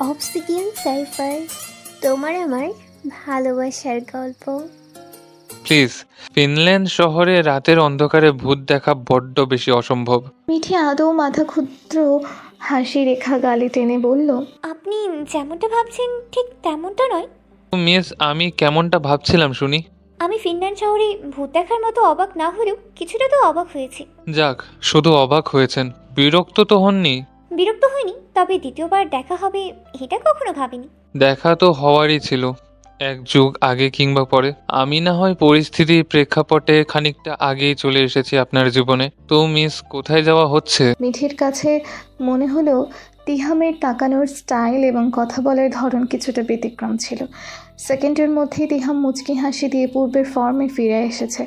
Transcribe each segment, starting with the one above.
Obsidian cipher, তোমার আমার ভালোবাসার গল্প। প্লিজ, ফিনল্যান্ড শহরে রাতের অন্ধকারে ভূত দেখা বড্ড বেশি অসম্ভব। মিঠি আদৌ মাথা ক্ষুদ্র হাসি রেখা গালে টেনে বলল, আপনি যেমনটা ভাবছেন ঠিক তেমনটা নয়। মিস, আমি কেমনটা ভাবছিলাম শুনি। আমি ফিনল্যান্ড শহরে ভূত দেখার মতো অবাক না হলেও কিছুটা তো অবাক হয়েছি। যাক, শুধু অবাক হয়েছেন, বিরক্ত তো হননি? বিরক্ত হয়নি, তবে দ্বিতীয়বার দেখা হবে এটা কখনো ভাবিনি। দেখা তো হওয়ারই ছিল, এক যুগ আগে কিংবা পরে। আমি না হয় পরিস্থিতির প্রেক্ষাপটে খানিকটা আগেই চলে এসেছি আপনার জীবনে। তো মিস, কোথায় যাওয়া হচ্ছে? মিঠির কাছে মনে হলো তিহামের তাকানোর স্টাইল এবং কথা বলার ধরন কিছুটা ব্যতিক্রম ছিল। সেকেন্ডের মধ্যেই তিহাম মুচকি হাসি দিয়ে পূর্বের ফর্মে ফিরে এসেছে।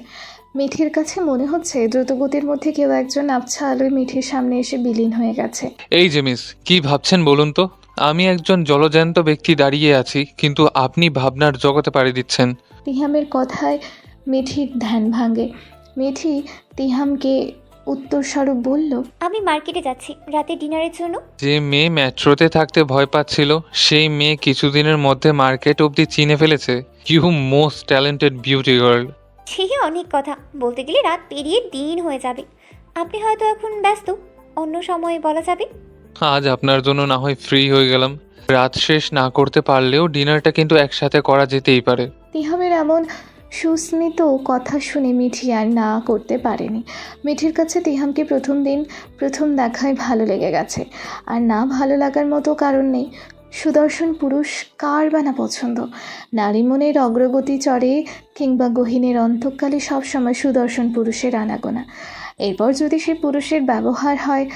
মিঠির কাছে মনে হচ্ছে দ্রুতগতির মধ্যে কেউ একজন আবছা আলোয় মিঠির সামনে এসে বিলীন হয়ে গেছে। এই যে মিস, কি ভাবছেন বলুন তো? আমি একজন জলজ্যান্ত ব্যক্তি দাঁড়িয়ে আছি, কিন্তু আপনি ভাবনার জগতে পাড়ি দিচ্ছেন। তিহামের কথায় মিঠির ধ্যান ভাঙে। মিঠি তিহামকে উত্তরস্বরূপ বলল, আমি মার্কেটে যাচ্ছি রাতে ডিনারের জন্য। যে মেয়ে মেট্রোতে থাকতে ভয় পাচ্ছিল, সেই মেয়ে কিছুদিনের মধ্যে মার্কেট অবধি চিনে ফেলেছে। You most talented beauty girl. সে অনেক কথা, বলতে গেলে রাত পেরিয়ে দিন হয়ে যাবে। আপনি হয়তো এখন ব্যস্ত, অন্য সময় বলা যাবে। আজ আপনার জন্য না হয় ফ্রি হয়ে গেলাম। রাত শেষ না করতে পারলেও ডিনারটা কিন্তু একসাথে করা যেতেই পারে। তিহামের এমন সুস্মিত কথা শুনে মিঠি আর না করতে পারেনি। মিঠির কাছে তিহামকে প্রথম দেখায় ভালো লেগে গেছে। আর না ভালো লাগার মতো কারণ নেই। সুদর্শন পুরুষ কার বা না পছন্দ? নারী মনের অগ্রগতি চড়ে কিংবা গহীনের অন্তঃকালে সবসময় সুদর্শন পুরুষের আনাগোনা। এরপর যদি সে পুরুষের ব্যবহার হয়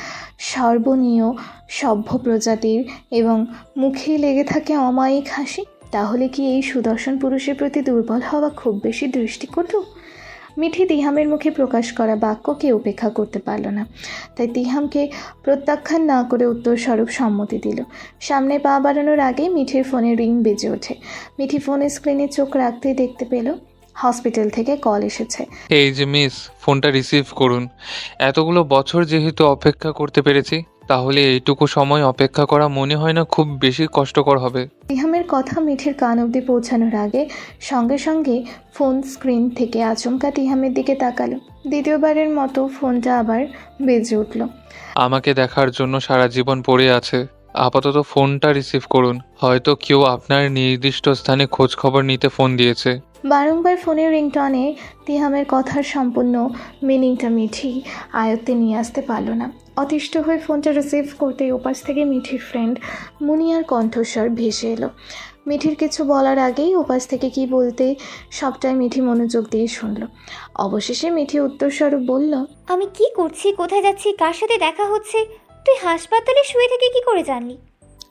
সর্বনীয়, সভ্য প্রজাতির এবং মুখে লেগে থাকে অমায়িক হাসি, তাহলে কি এই সুদর্শন পুরুষের প্রতি দুর্বল হওয়া খুব বেশি দৃষ্টিকটু? মিঠি তিহামের মুখে প্রকাশ করা বাক্যকে উপেক্ষা করতে পারল না। তাই তিহামকে প্রত্যাখ্যান না করে উত্তরস্বরূপ সম্মতি দিল। সামনে পা বাড়ানোর আগেই মিঠির ফোনে রিং বেজে ওঠে। মিঠি ফোনের স্ক্রিনে চোখ রাখতেই দেখতে পেল হসপিটাল থেকে কল এসেছে। এই যে মিস, ফোনটা রিসিভ করুন। এতগুলো বছর যেহেতু অপেক্ষা করতে পেরেছি, তাহলে এইটুকু সময় অপেক্ষা করা মনে হয় না খুব বেশি কষ্টকর হবে। তিহামের কথা মিঠির কান অবধি পৌঁছানোর আগে সঙ্গে সঙ্গে ফোন স্ক্রিন থেকে আচমকা তিহামের দিকে তাকালো। দ্বিতীয়বারের মতো ফোনটা আবার বেজে উঠল। আমাকে দেখার জন্য সারা জীবন পড়ে আছে। আপাতত ফোনটা রিসিভ করুন। হয়তো কেউ আপনার নির্দিষ্ট স্থানে খোঁজ খবর নিতে ফোন দিয়েছে। বারংবার ফোনের রিংটনে তিহামের কথার সম্পূর্ণ মিনিংটা মিঠি আয়ত্তে নিয়ে আসতে পারল না। অতিষ্ঠ হয়ে ফোনটা রিসিভ করতে ওপাশ থেকে মিঠির ফ্রেন্ড মুনিয়ার কণ্ঠস্বর ভেসে এলো। মিঠির কিছু বলার আগেই ওপাশ থেকে কি বলতে সবটাই মিঠি মনোযোগ দিয়ে শুনল। অবশেষে মিঠি উত্তরস্বরূপ বলল, আমি কি করছি, কোথায় যাচ্ছি, কার সাথে দেখা হচ্ছে, তুই হাসপাতালে শুয়ে থেকে কি করে জানলি?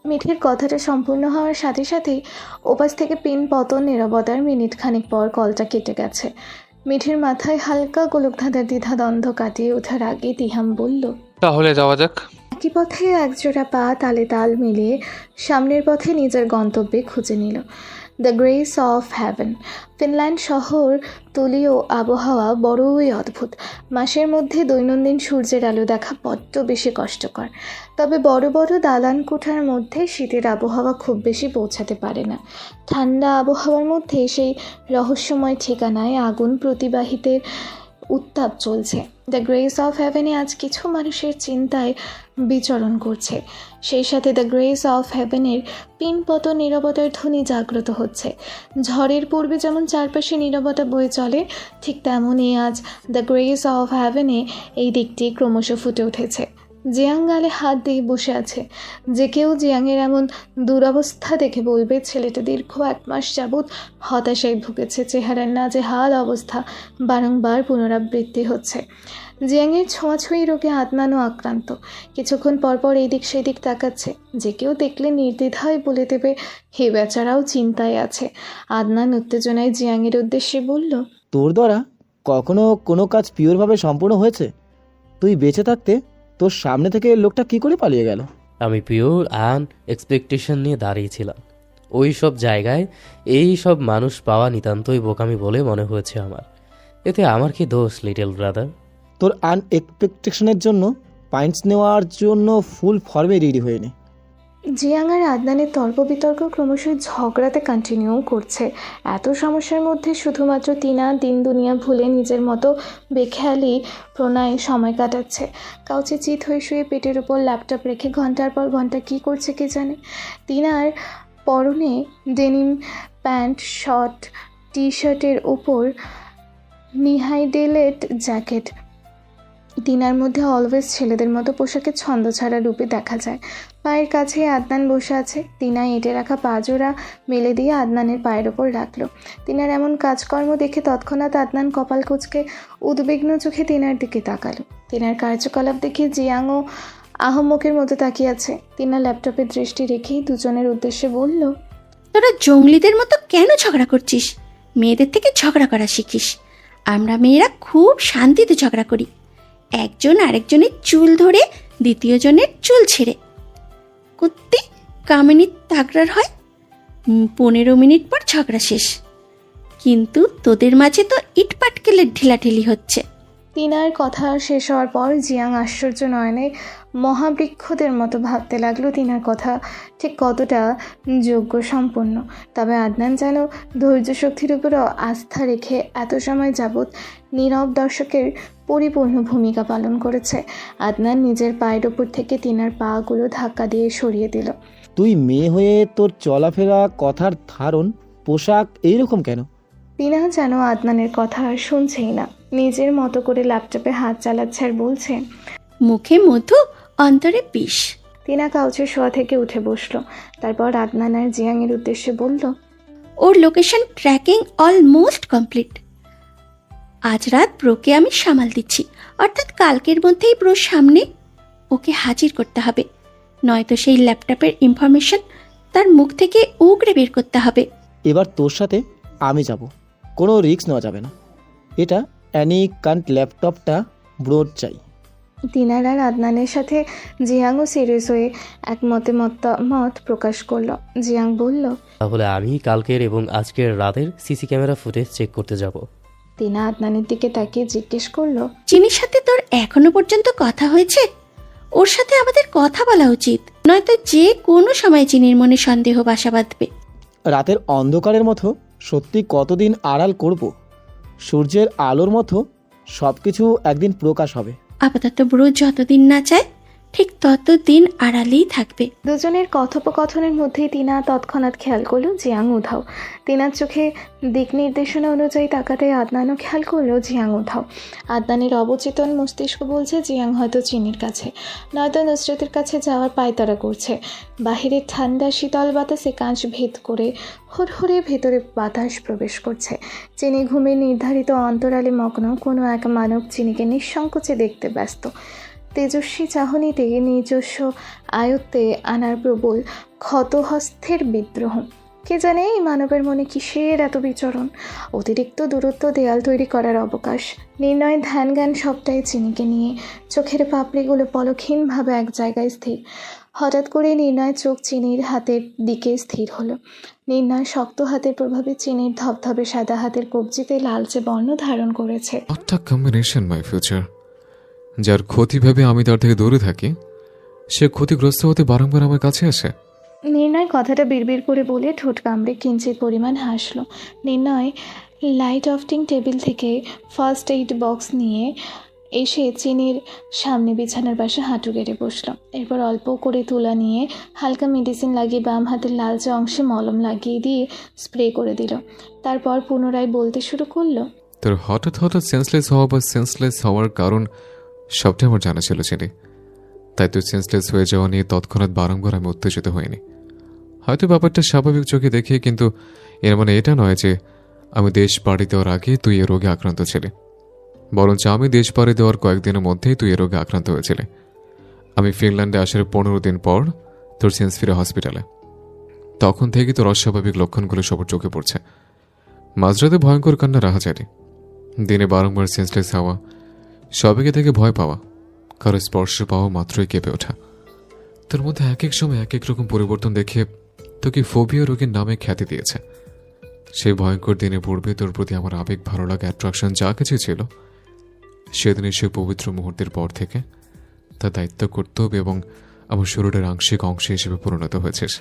মিঠির কথাটা সম্পূর্ণ হওয়ার সাথে সাথেই ওপাশ থেকে পিন পতন নীরবতার মিনিট খানিক পর কলটা কেটে গেছে। মিঠির মাথায় হালকা গোলকধাঁধার দ্বিধাদ্বন্দ্ব কাটিয়ে ওঠার আগে তিহাম বলল, তাহলে যাওয়া যাক। একই পথে একজোড়া পা তালে তাল মিলিয়ে সামনের পথে নিজের গন্তব্যে খুঁজে নিল। The grace of heaven. Finland শহর তলীয় আবহাওয়া বড়ই অদ্ভুত। মাসের মধ্যে দৈনন্দিন সূর্যের আলো দেখা বড্ড বেশি কষ্টকর। তবে বড় বড় দালান কোঠার মধ্যে শীতের আবহাওয়া খুব বেশি পৌঁছাতে পারে না। ঠান্ডা আবহাওয়ার মধ্যে সেই রহস্যময় ঠিকানায় আগুন প্রতিবাহিতের উত্তাপ চলছে। দ্য গ্রেস অফ হ্যাভেনে আজ কিছু মানুষের চিন্তায় বিচরণ করছে। সেই সাথে দ্য গ্রেস অফ হ্যাভেনের পিনপত নীরবতার ধ্বনি জাগ্রত হচ্ছে। ঝড়ের পূর্বে যেমন চারপাশে নীরবতা বয়ে চলে, ঠিক তেমনই আজ দ্য গ্রেস অফ হ্যাভেনে এই দিকটি ক্রমশ ফুটে উঠেছে। জিয়াং গালে হাত দিয়ে বসে আছে। যে কেউ জিয়াংয়ের এমন দুরবস্থা দেখে বলবে ছেলেটা দীর্ঘ 1 মাস যাবৎ হতাশায় ভুগেছে। চেহারার নাজেহাল অবস্থা বারংবার পুনরাবৃত্তি হচ্ছে। জিয়াংয়ের ছোঁয়াছুঁয়ি রোগে আদনানও আক্রান্ত। কিছুক্ষণ পরপর এইদিক সেদিক তাকাচ্ছে। যে কেউ দেখলে নির্দ্বিধায় বলে দেবে হে বেচারাও চিন্তায় আছে। আদনান উত্তেজনায় জিয়াংয়ের উদ্দেশ্যে বলল, তোর দ্বারা কখনো কোনো কাজ পিওরভাবে সম্পূর্ণ হয়েছে? তুই বেঁচে থাকতে তোর সামনে থেকে লোকটা কি করে পালিয়ে গেল? আমি পিওর আন এক্সপেকটেশন নিয়ে দাঁড়িয়েছিলাম। ওই সব জায়গায় এই সব মানুষ পাওয়া নিতান্তই বোকামি বলে মনে হয়েছে আমার। এতে আমার কি দোষ লিটল ব্রাদার? তোর আনএক্সপেকটেশনের জন্য পয়েন্টস নেওয়ার জন্য ফুল ফর্মে রেডি হয়ে নে। জিয়াং আর আদনানের তর্ক বিতর্ক ক্রমশই ঝগড়াতে কন্টিনিউ করছে। এত সমস্যার মধ্যে শুধুমাত্র তিনা দিন দুনিয়া ভুলে নিজের মতো বেখেয়ালি প্রণয় সময় কাটাচ্ছে। কাউচে চিত হয়ে শুয়ে পেটের উপর ল্যাপটপ রেখে ঘন্টার পর ঘন্টা কী করছে কে জানে। তিনার পরনে ডেনিম প্যান্ট, শর্ট টি শার্টের উপর নিহাইডেলেট জ্যাকেট। তিনার মধ্যে অলওয়েজ ছেলেদের মতো পোশাকের ছন্দছাড়া রূপে দেখা যায়। পায়ের কাছে আদনান বসে আছে। তিনা এঁটে রাখা পা জোড়া মেলে দিয়ে আদনানের পায়ের ওপর রাখলো। তিনার এমন কাজকর্ম দেখে তৎক্ষণাৎ আদনান কপাল কুঁচকে উদ্বিগ্ন চোখে তিনার দিকে তাকালো। তিনার কার্যকলাপ দেখে জিয়াংও আহম্মকের মতো তাকিয়ে আছে। তিনা ল্যাপটপে দৃষ্টি রেখেই দুজনের উদ্দেশ্যে বলল, তোরা জঙ্গলিদের মতো কেন ঝগড়া করছিস? মেয়েদের থেকে ঝগড়া করা শিখিস। আমরা মেয়েরা খুব শান্তিতে ঝগড়া করি, একজন আরেকজনের চুল ধরে দ্বিতীয় জনের চুল ছেড়ে। কুত্তি কামিনীর তাগড়ার হয়, 15 মিনিট পর ঝগড়া শেষ। কিন্তু তোদের মাঝে তো ইট পাটকেলের ঢিলাঢিলি হচ্ছে। তিনার কথা শেষ হওয়ার পর জিয়াং আশ্চর্য নয়নে মহাবৃক্ষদের মতো ভাবতে লাগলো তিনার কথা ঠিক কতটা যোগ্য সম্পন্ন। তবে আদনান যেন ধৈর্য শক্তির উপরও আস্থা রেখে এত সময় যাবৎ নীরব দর্শকের পরিপূর্ণ ভূমিকা পালন করেছে। আদনান নিজের পায়ের ওপর থেকে তিনার পাগুলো ধাক্কা দিয়ে সরিয়ে দিল। তুই মেয়ে হয়ে তোর চলাফেরা, কথার ধারণ, পোশাক এইরকম কেন? তিনা যেন আদনানের কথা আর শুনছেই না, নিজের মতো করে ল্যাপটপে হাত চালাচ্ছে আর বলছে, মুখে মধু, অন্তরে বিষ। তিনা কাউচে শোয়া থেকে উঠে বসলো। তারপর আদনান আর জিয়াংয়ের উদ্দেশ্যে বলল, ওর লোকেশন ট্র্যাকিং অলমোস্ট কমপ্লিট। আজ রাত ব্রোকে আমি সামাল দিচ্ছি, অর্থাৎ কালকের মধ্যেই ব্রোর সামনে ওকে হাজির করতে হবে, নয়তো সেই ল্যাপটপের ইনফরমেশন তার মুখ থেকে উগড়ে বের করতে হবে। এবার তোর সাথে আমি যাব, কোনো রিস্ক নেওয়া যাবে না। এটা অ্যানি কান্ট ল্যাপটপটা ব্রোড চাই। তিনার আর আদনানের সাথে জিয়াংও সিরিয়াস হয়ে একমতে মত প্রকাশ করলো। জিয়াং বলল, তাহলে আমি কালকের এবং আজকের রাতের সিসি ক্যামেরা ফুটেজ চেক করতে যাব। তিনা আদনানের দিকে তাকিয়ে জিজ্ঞেস করলো, চিনির সাথে তোর এখনো পর্যন্ত কথা হয়েছে? ওর সাথে আমাদের কথা বলা উচিত, নয়তো যে কোনো সময় চিনির মনে সন্দেহ বাসা বাঁধবে। রাতের অন্ধকারের মতো সত্যি কতদিন আড়াল করব? সূর্যের আলোর মতো সব কিছু একদিন প্রকাশ হবে। আপাতত ব্রো যতদিন না চায় ঠিক ততদিন আড়ালেই থাকবে। দুজনের কথোপকথনের মধ্যেই তিনা তৎক্ষণাৎ খেয়াল করলো জিয়াং উধাও। তিনার চোখে দিক নির্দেশনা অনুযায়ী তাকাতে আদনানও খেয়াল করলো জিয়াং উধাও। আদনানের অবচেতন মস্তিষ্ক বলছে জিয়াং হয়তো চিনির কাছে, নয়তো নুসরতের কাছে যাওয়ার পায়তারা করছে। বাহিরের ঠান্ডা শীতল বাতাসে কাঁচ ভেদ করে হুড়হুড়ে ভেতরে বাতাস প্রবেশ করছে। চিনি ঘুমের নির্ধারিত অন্তরালে মগ্ন। কোনো এক মানব চিনিকে নিঃসংকোচে দেখতে ব্যস্ত। তেজস্বী চাহনিতে নিজস্ব আয়ত্তে আনার প্রবল ক্ষতহস্তের বিদ্রোহ। কে জানে এই মানবের মনে কিসের এত বিচরণ। অতিরিক্ত দূরত্ব দেয়াল তৈরি করার অবকাশ। নির্ণয় ধ্যান জ্ঞান সবটাই চিনিকে নিয়ে। চোখের পাপড়িগুলো পলকহীনভাবে এক জায়গায় স্থির। হঠাৎ করে নির্ণয় চোখ চিনির হাতের দিকে স্থির হলো। নির্ণয় শক্ত হাতের প্রভাবে চিনির ধবধবে সাদা হাতের কবজিতে লালচে বর্ণ ধারণ করেছে। একটা কম্বিনেশন মাই ফিউচার। যার ক্ষতি ভেবে আমি তার থেকে দূরে থাকি, সে ক্ষতিগ্রস্ত হতে বারংবার আমার কাছে আসে। নির্ণয় কথাটা বিড়বিড় করে বলে ঠোঁট কামড়ে কিঞ্চিত পরিমাণ হাসলো। নির্ণয় লাইট অফটিং টেবিল থেকে ফার্স্ট এইড বক্স নিয়ে এসে চিনির সামনে বিছানার পাশে হাঁটু গেড়ে বসলো। এরপর অল্প করে তুলা নিয়ে হালকা মেডিসিন লাগিয়ে বাম হাতের লালচে অংশে মলম লাগিয়ে দিয়ে স্প্রে করে দিল। তারপর পুনরায় বলতে শুরু করলো, তোর হঠাৎ হঠাৎ সেন্সলেস হওয়া বা সেন্সলেস হওয়ার কারণ সবটাই আমার জানা ছিল চিনি। তাই তুই সেন্সলেস হয়ে যাওয়া নিয়ে তৎক্ষণাৎ বারংবার আমি উত্তেজিত হইনি। হয়তো ব্যাপারটা স্বাভাবিক চোখে দেখে, কিন্তু এর মানে এটা নয় যে আমি দেশ পাড়ি দেওয়ার আগে তুই এ রোগে আক্রান্ত ছিলি। বরঞ্চ আমি দেশ পাড়ি দেওয়ার কয়েকদিনের মধ্যেই তুই এ রোগে আক্রান্ত হয়েছিলি। আমি ফিনল্যান্ডে আসার 15 দিন পর তোর সেন্স ফিরে হসপিটালে। তখন থেকে তোর অস্বাভাবিক লক্ষণগুলো সবার চোখে পড়ছে। মাঝরাতে ভয়ঙ্কর কান্না রাহা যায়নি, দিনে বারংবার সেন্সলেস হওয়া, সবাইকে থেকে ভয় পাওয়া, কারো স্পর্শ পাওয়া মাত্রই কেঁপে ওঠা। তোর মধ্যে এক এক সময় এক এক রকম পরিবর্তন দেখে তোকে ফোবিয়া রোগের নামে খ্যাতি দিয়েছে। সেই ভয়ঙ্কর দিনে পূর্বে তোর প্রতি আমার আবেগ, ভালো লাগা, অ্যাট্রাকশন যা কিছু ছিল, সেদিনের সেই পবিত্র মুহূর্তের পর থেকে তার দায়িত্ব, কর্তব্য এবং আমার শরীরের আংশিক অংশ হিসেবে পরিণত হয়েছিস।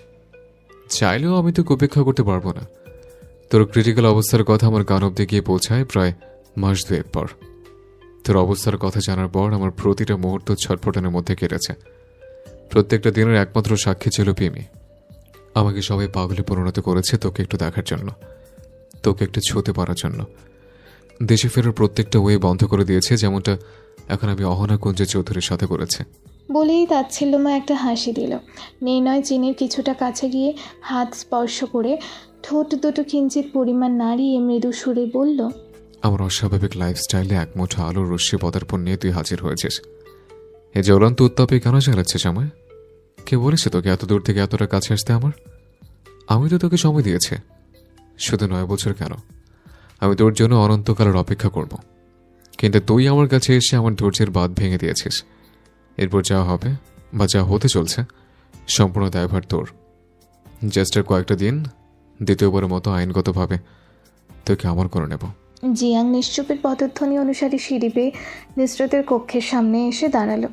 চাইলেও আমি তোকে উপেক্ষা করতে পারবো না। তোর ক্রিটিক্যাল অবস্থার কথা আমার কান অব্দি গিয়ে পৌঁছায় প্রায় মাস দুয়েক পর। তোর অবস্থার কথা জানার পর আমার প্রতিটা মুহূর্ত ছটফটানোর মধ্যে কেটেছে। প্রত্যেকটা দিনের একমাত্র সাক্ষী ছিল পিমি। আমাকে সবাই পাগলে পরিণত করেছে তোকে একটু দেখার জন্য, তোকে একটু ছুঁতে পারার জন্য। দেশে ফেরার প্রত্যেকটা ওয়ে বন্ধ করে দিয়েছে, যেমনটা এখন আমি অহনা কুঞ্জ চৌধুরীর সাথে করেছে। বলেই তাচ্ছিল্যময় একটা হাসি দিল। নির্ণয় চিনির কিছুটা কাছে গিয়ে হাত স্পর্শ করে ঠোঁট দুটো কিঞ্চিত পরিমাণ নাড়িয়ে মৃদু সুরে বলল, আমার অস্বাভাবিক লাইফস্টাইলে এক মুঠো আলোর রশ্মি পদার্পণ নিয়ে তুই হাজির হয়েছিস। এই জ্বলন্ত উত্তাপে কেন চালাচ্ছিস আমায়? কে বলেছে তোকে এত দূর থেকে এতটা কাছে আসতে আমার? আমি তো তোকে সময় দিয়েছি, শুধু 9 বছর কেন, আমি তোর জন্য অনন্তকালের অপেক্ষা করব। কিন্তু তুই আমার কাছে এসে আমার ধৈর্যের বাঁধ ভেঙে দিয়েছিস। এরপর যা হবে বা যা হতে চলছে সম্পূর্ণ দায়ভার তোর। জাস্ট আর কয়েকটা দিন, দ্বিতীয়বারের মতো আইনগতভাবে তোকে আমার করে নেব। জিয়াং নিশ্চুপের পদধ্বনি অনুসারে সিঁড়ি বেয়ে নুসরাতের কক্ষের সামনে এসে দাঁড়ালো।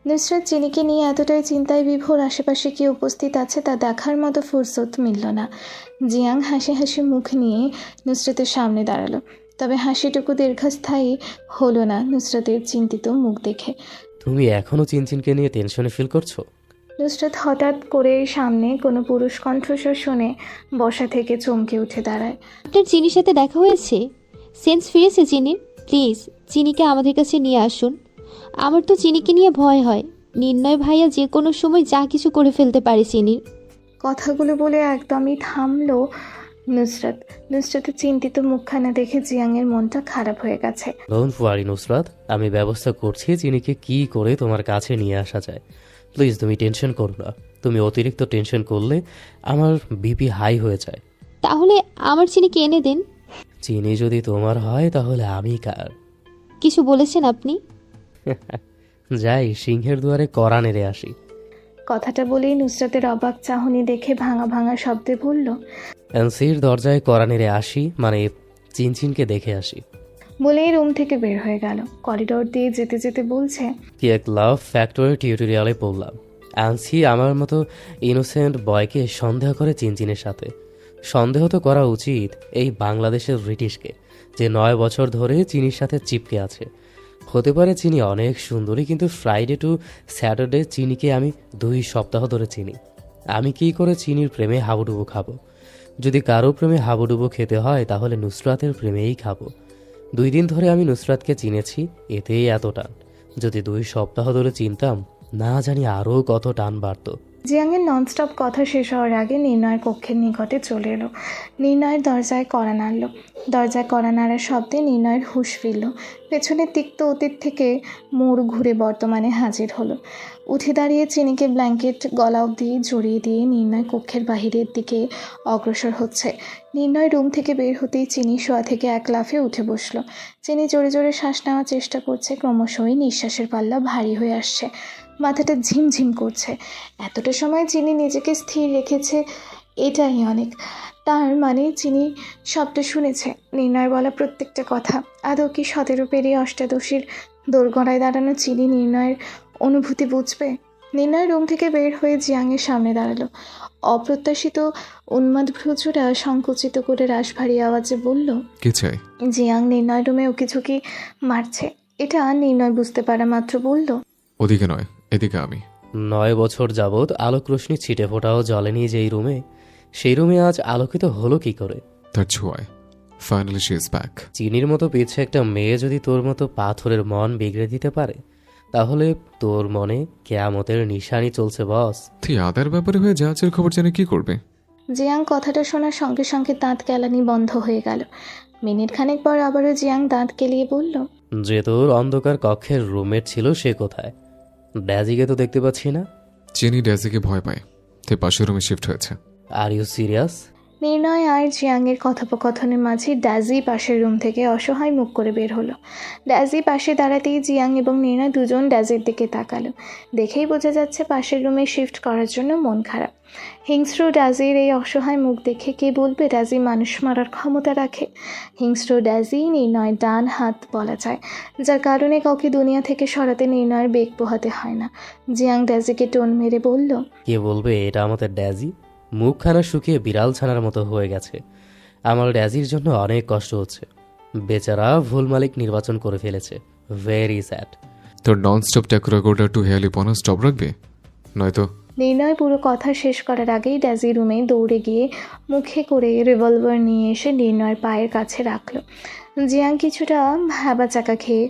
নুসরাত চিনিকে নিয়ে এতটাই চিন্তায় বিভোর, আশেপাশে কে উপস্থিত আছে তা দেখার মতো ফুরসত মিলল না। জিয়াং হাসি হাসি মুখ নিয়ে নুসরাতের সামনে দাঁড়ালো, তবে হাসিটুকু দীর্ঘস্থায়ী হলো না নুসরাতের চিন্তিত মুখ দেখে। তুমি এখনও চিনচিনকে নিয়ে টেনশনে ফিল করছো? নুসরাত হঠাৎ করে সামনে কোনো পুরুষ কণ্ঠস্বর শুনে বসা থেকে চমকে উঠে দাঁড়ায়। আপনার চিনির সাথে দেখা হয়েছে? সেন্স ফিরেছে চিনির? প্লিজ চিনিকে আমাদের কাছে নিয়ে আসুন। আমার তো চিনিকে নিয়ে ভয় হয়। নির্ণয় ভাইয়া যে কোনো সময় যা কিছু করে ফেলতে পারে চিনির। কথাগুলো বলে একদমই থামলো নুসরাত। নুসরাতের চিন্তিত মুখখানা দেখে জিয়াংয়ের মনটা খারাপ হয়ে গেছে। ডোন্ট ওয়ারি নুসরাত, আমি ব্যবস্থা করছি চিনিকে কি করে তোমার কাছে নিয়ে আসা যায়। প্লিজ তুমি টেনশন করো না। তুমি অতিরিক্ত টেনশন করলে আমার বিপি হাই হয়ে যায়। তাহলে আমার চিনিকে এনে দেন। চিনি যদি তোমার হয় তাহলে আমি কার? কিছু বলেছেন আপনি? যাই সিংহের দুয়ারে কড়া নেড়ে আসি। কথাটা বলেই নুসরাতের অবাক চাহনি দেখে ভাঙা ভাঙা শব্দে বলল, এনসির দরজায় কড়া নেড়ে আসি, মানে চিনচিনকে দেখে আসি। বলেই রুম থেকে বের হয়ে গেল। করিডোর দিয়ে যেতে যেতে বলছে, কি এক লাভ ফ্যাক্টরি টিউটোরিয়ালে পড়লাম, অ্যান্সি আমার মতো ইনোসেন্ট বয়কে সন্দেহ করে চিনচিনের সাথে। সন্দেহ তো করা উচিত এই বাংলাদেশের ব্রিটিশকে, যে 9 বছর ধরে চিনির সাথে চিপকে আছে। হতে পারে চিনি অনেক সুন্দরী, কিন্তু ফ্রাইডে টু স্যাটারডে চিনিকে আমি 2 সপ্তাহ ধরে চিনি। আমি কি করে চিনির প্রেমে হাবুডুবু খাবো? যদি কারো প্রেমে হাবুডুবু খেতে হয় তাহলে নুসরাতের প্রেমেই খাবো। 2 দিন ধরে আমি নুসরাতকে চিনেছি, এতেই এত টান। যদি 2 সপ্তাহ ধরে চিনতাম, না জানি আরও কত টান বাড়ত। জিয়াংয়ের ননস্টপ কথা শেষ হওয়ার আগে নির্ণয়ের কক্ষের নিকটে চলে এলো। নির্ণয়ের দরজায় কড়া নাড়ল। দরজায় কড়া নাড়ার শব্দে নির্ণয়ের হুঁশ ফিরল। পেছনে তিক্ত অতীত থেকে মোড় ঘুরে বর্তমানে হাজির হলো। উঠে দাঁড়িয়ে চিনিকে ব্ল্যাঙ্কেট গলা অবধি জড়িয়ে দিয়ে নির্ণয় কক্ষের বাহিরের দিকে অগ্রসর হচ্ছে। নির্ণয় রুম থেকে বের হতেই চিনি শোয়া থেকে এক লাফে উঠে বসলো। চিনি জোরে জোরে শ্বাস নেওয়ার চেষ্টা করছে, ক্রমশই নিঃশ্বাসের পাল্লা ভারী হয়ে আসছে, মাথাটা ঝিমঝিম করছে। এতটা সময় চিনি নিজেকে স্থির রেখেছে, এটাই অনেক। তার মানে চিনি সবটা শুনেছে, নির্ণয় বলা প্রত্যেকটা কথা। আদৌ কি 17 পেরিয়ে অষ্টাদশীর দোরগড়ায় দাঁড়ানো চিনি নির্ণয়ের অনুভূতি বুঝবে? নির্ণয় রুম থেকে বের হয়ে জিয়াংয়ের সামনে দাঁড়ালো। অপ্রত্যাশিত উন্মাদ ভ্রুজোড়া সংকুচিত করে রাশভারী আওয়াজে বলল, কি চাই? জিয়াং নির্ণয় রুমে উকিঝুঁকি মারছে। এটা নির্ণয় বুঝতে পারা মাত্র বলল, ওদিকে নয়, এদিকে আমি। 9 বছর যাবৎ আলোক রশ্মি ছিটে ফোটাও জ্বলেনি যেই রুমে, সেই রুমে আজ আলোকিত হলো কি করে? তার ছোঁয়ায়। Finally she is back. চিনির মতো পিছে একটা মেয়ে যদি তোর মতো পাথরের মন বিগড়ে দিতে পারে, তাহলে তোর মনে কেয়ামতের নিশানি চলছে বস। তুই আদার ব্যাপারে হয়ে জাহাজের খবর জেনে কি করবে? জিয়াং কথাটা শোনার সঙ্গে সঙ্গে দাঁত কেলানি বন্ধ হয়ে গেল। মিনিট খানেক পর আবারও জিয়াং দাঁত কেলিয়ে বলল, যে তোর অন্ধকার কক্ষের রুমমেট ছিল সে কোথায়? ড্যাজিকে তো দেখতে পাচ্ছি না। চিনি ড্যাজিকে ভয় পায়, তাই পাশের রুমে শিফট হয়েছে। Are you serious? নির্ণয় আর জিয়াংয়ের কথোপকথনের মাঝে ড্যাজি পাশের রুম থেকে অসহায় মুখ করে বের হলো। ড্যাজি পাশে দাঁড়াতেই জিয়াং এবং নির্ণয় দুজন ড্যাজির দিকে তাকালো। দেখেই বোঝা যাচ্ছে পাশের রুমে শিফট করার জন্য মন খারাপ। হিংস্র ড্যাজির এই অসহায় মুখ দেখে কে বলবে ড্যাজি মানুষ মারার ক্ষমতা রাখে। হিংস্র ড্যাজি নির্ণয় ডান হাত বলা যায়, যার কারণে কাউকে দুনিয়া থেকে সরাতে নির্ণয়ের বেগ পোহাতে হয় না। জিয়াং ড্যাজিকে টোন মেরে বলল, কে বলবে এটা আমাদের ড্যাজি? মুখখানা শুকিয়ে বিড়াল ছানার মতো হয়ে গেছে। আমার ড্যাজির জন্য অনেক কষ্ট হচ্ছে। বেচারা ভুল মালিক নির্বাচন করে ফেলেছে। Very sad. তোর নন স্টপ ট্যাক রেকর্ডার টু হেয়ালিপনা স্টপ রাখবে, নয়তো। নির্ণয় পুরো কথা শেষ করার আগেই ড্যাজি রুমে দৌড়ে গিয়ে মুখে করে রিভলভার নিয়ে এসে নির্ণয়ের পায়ের কাছে রাখলো। জিয়াং কিছুটা চাকা খেয়ে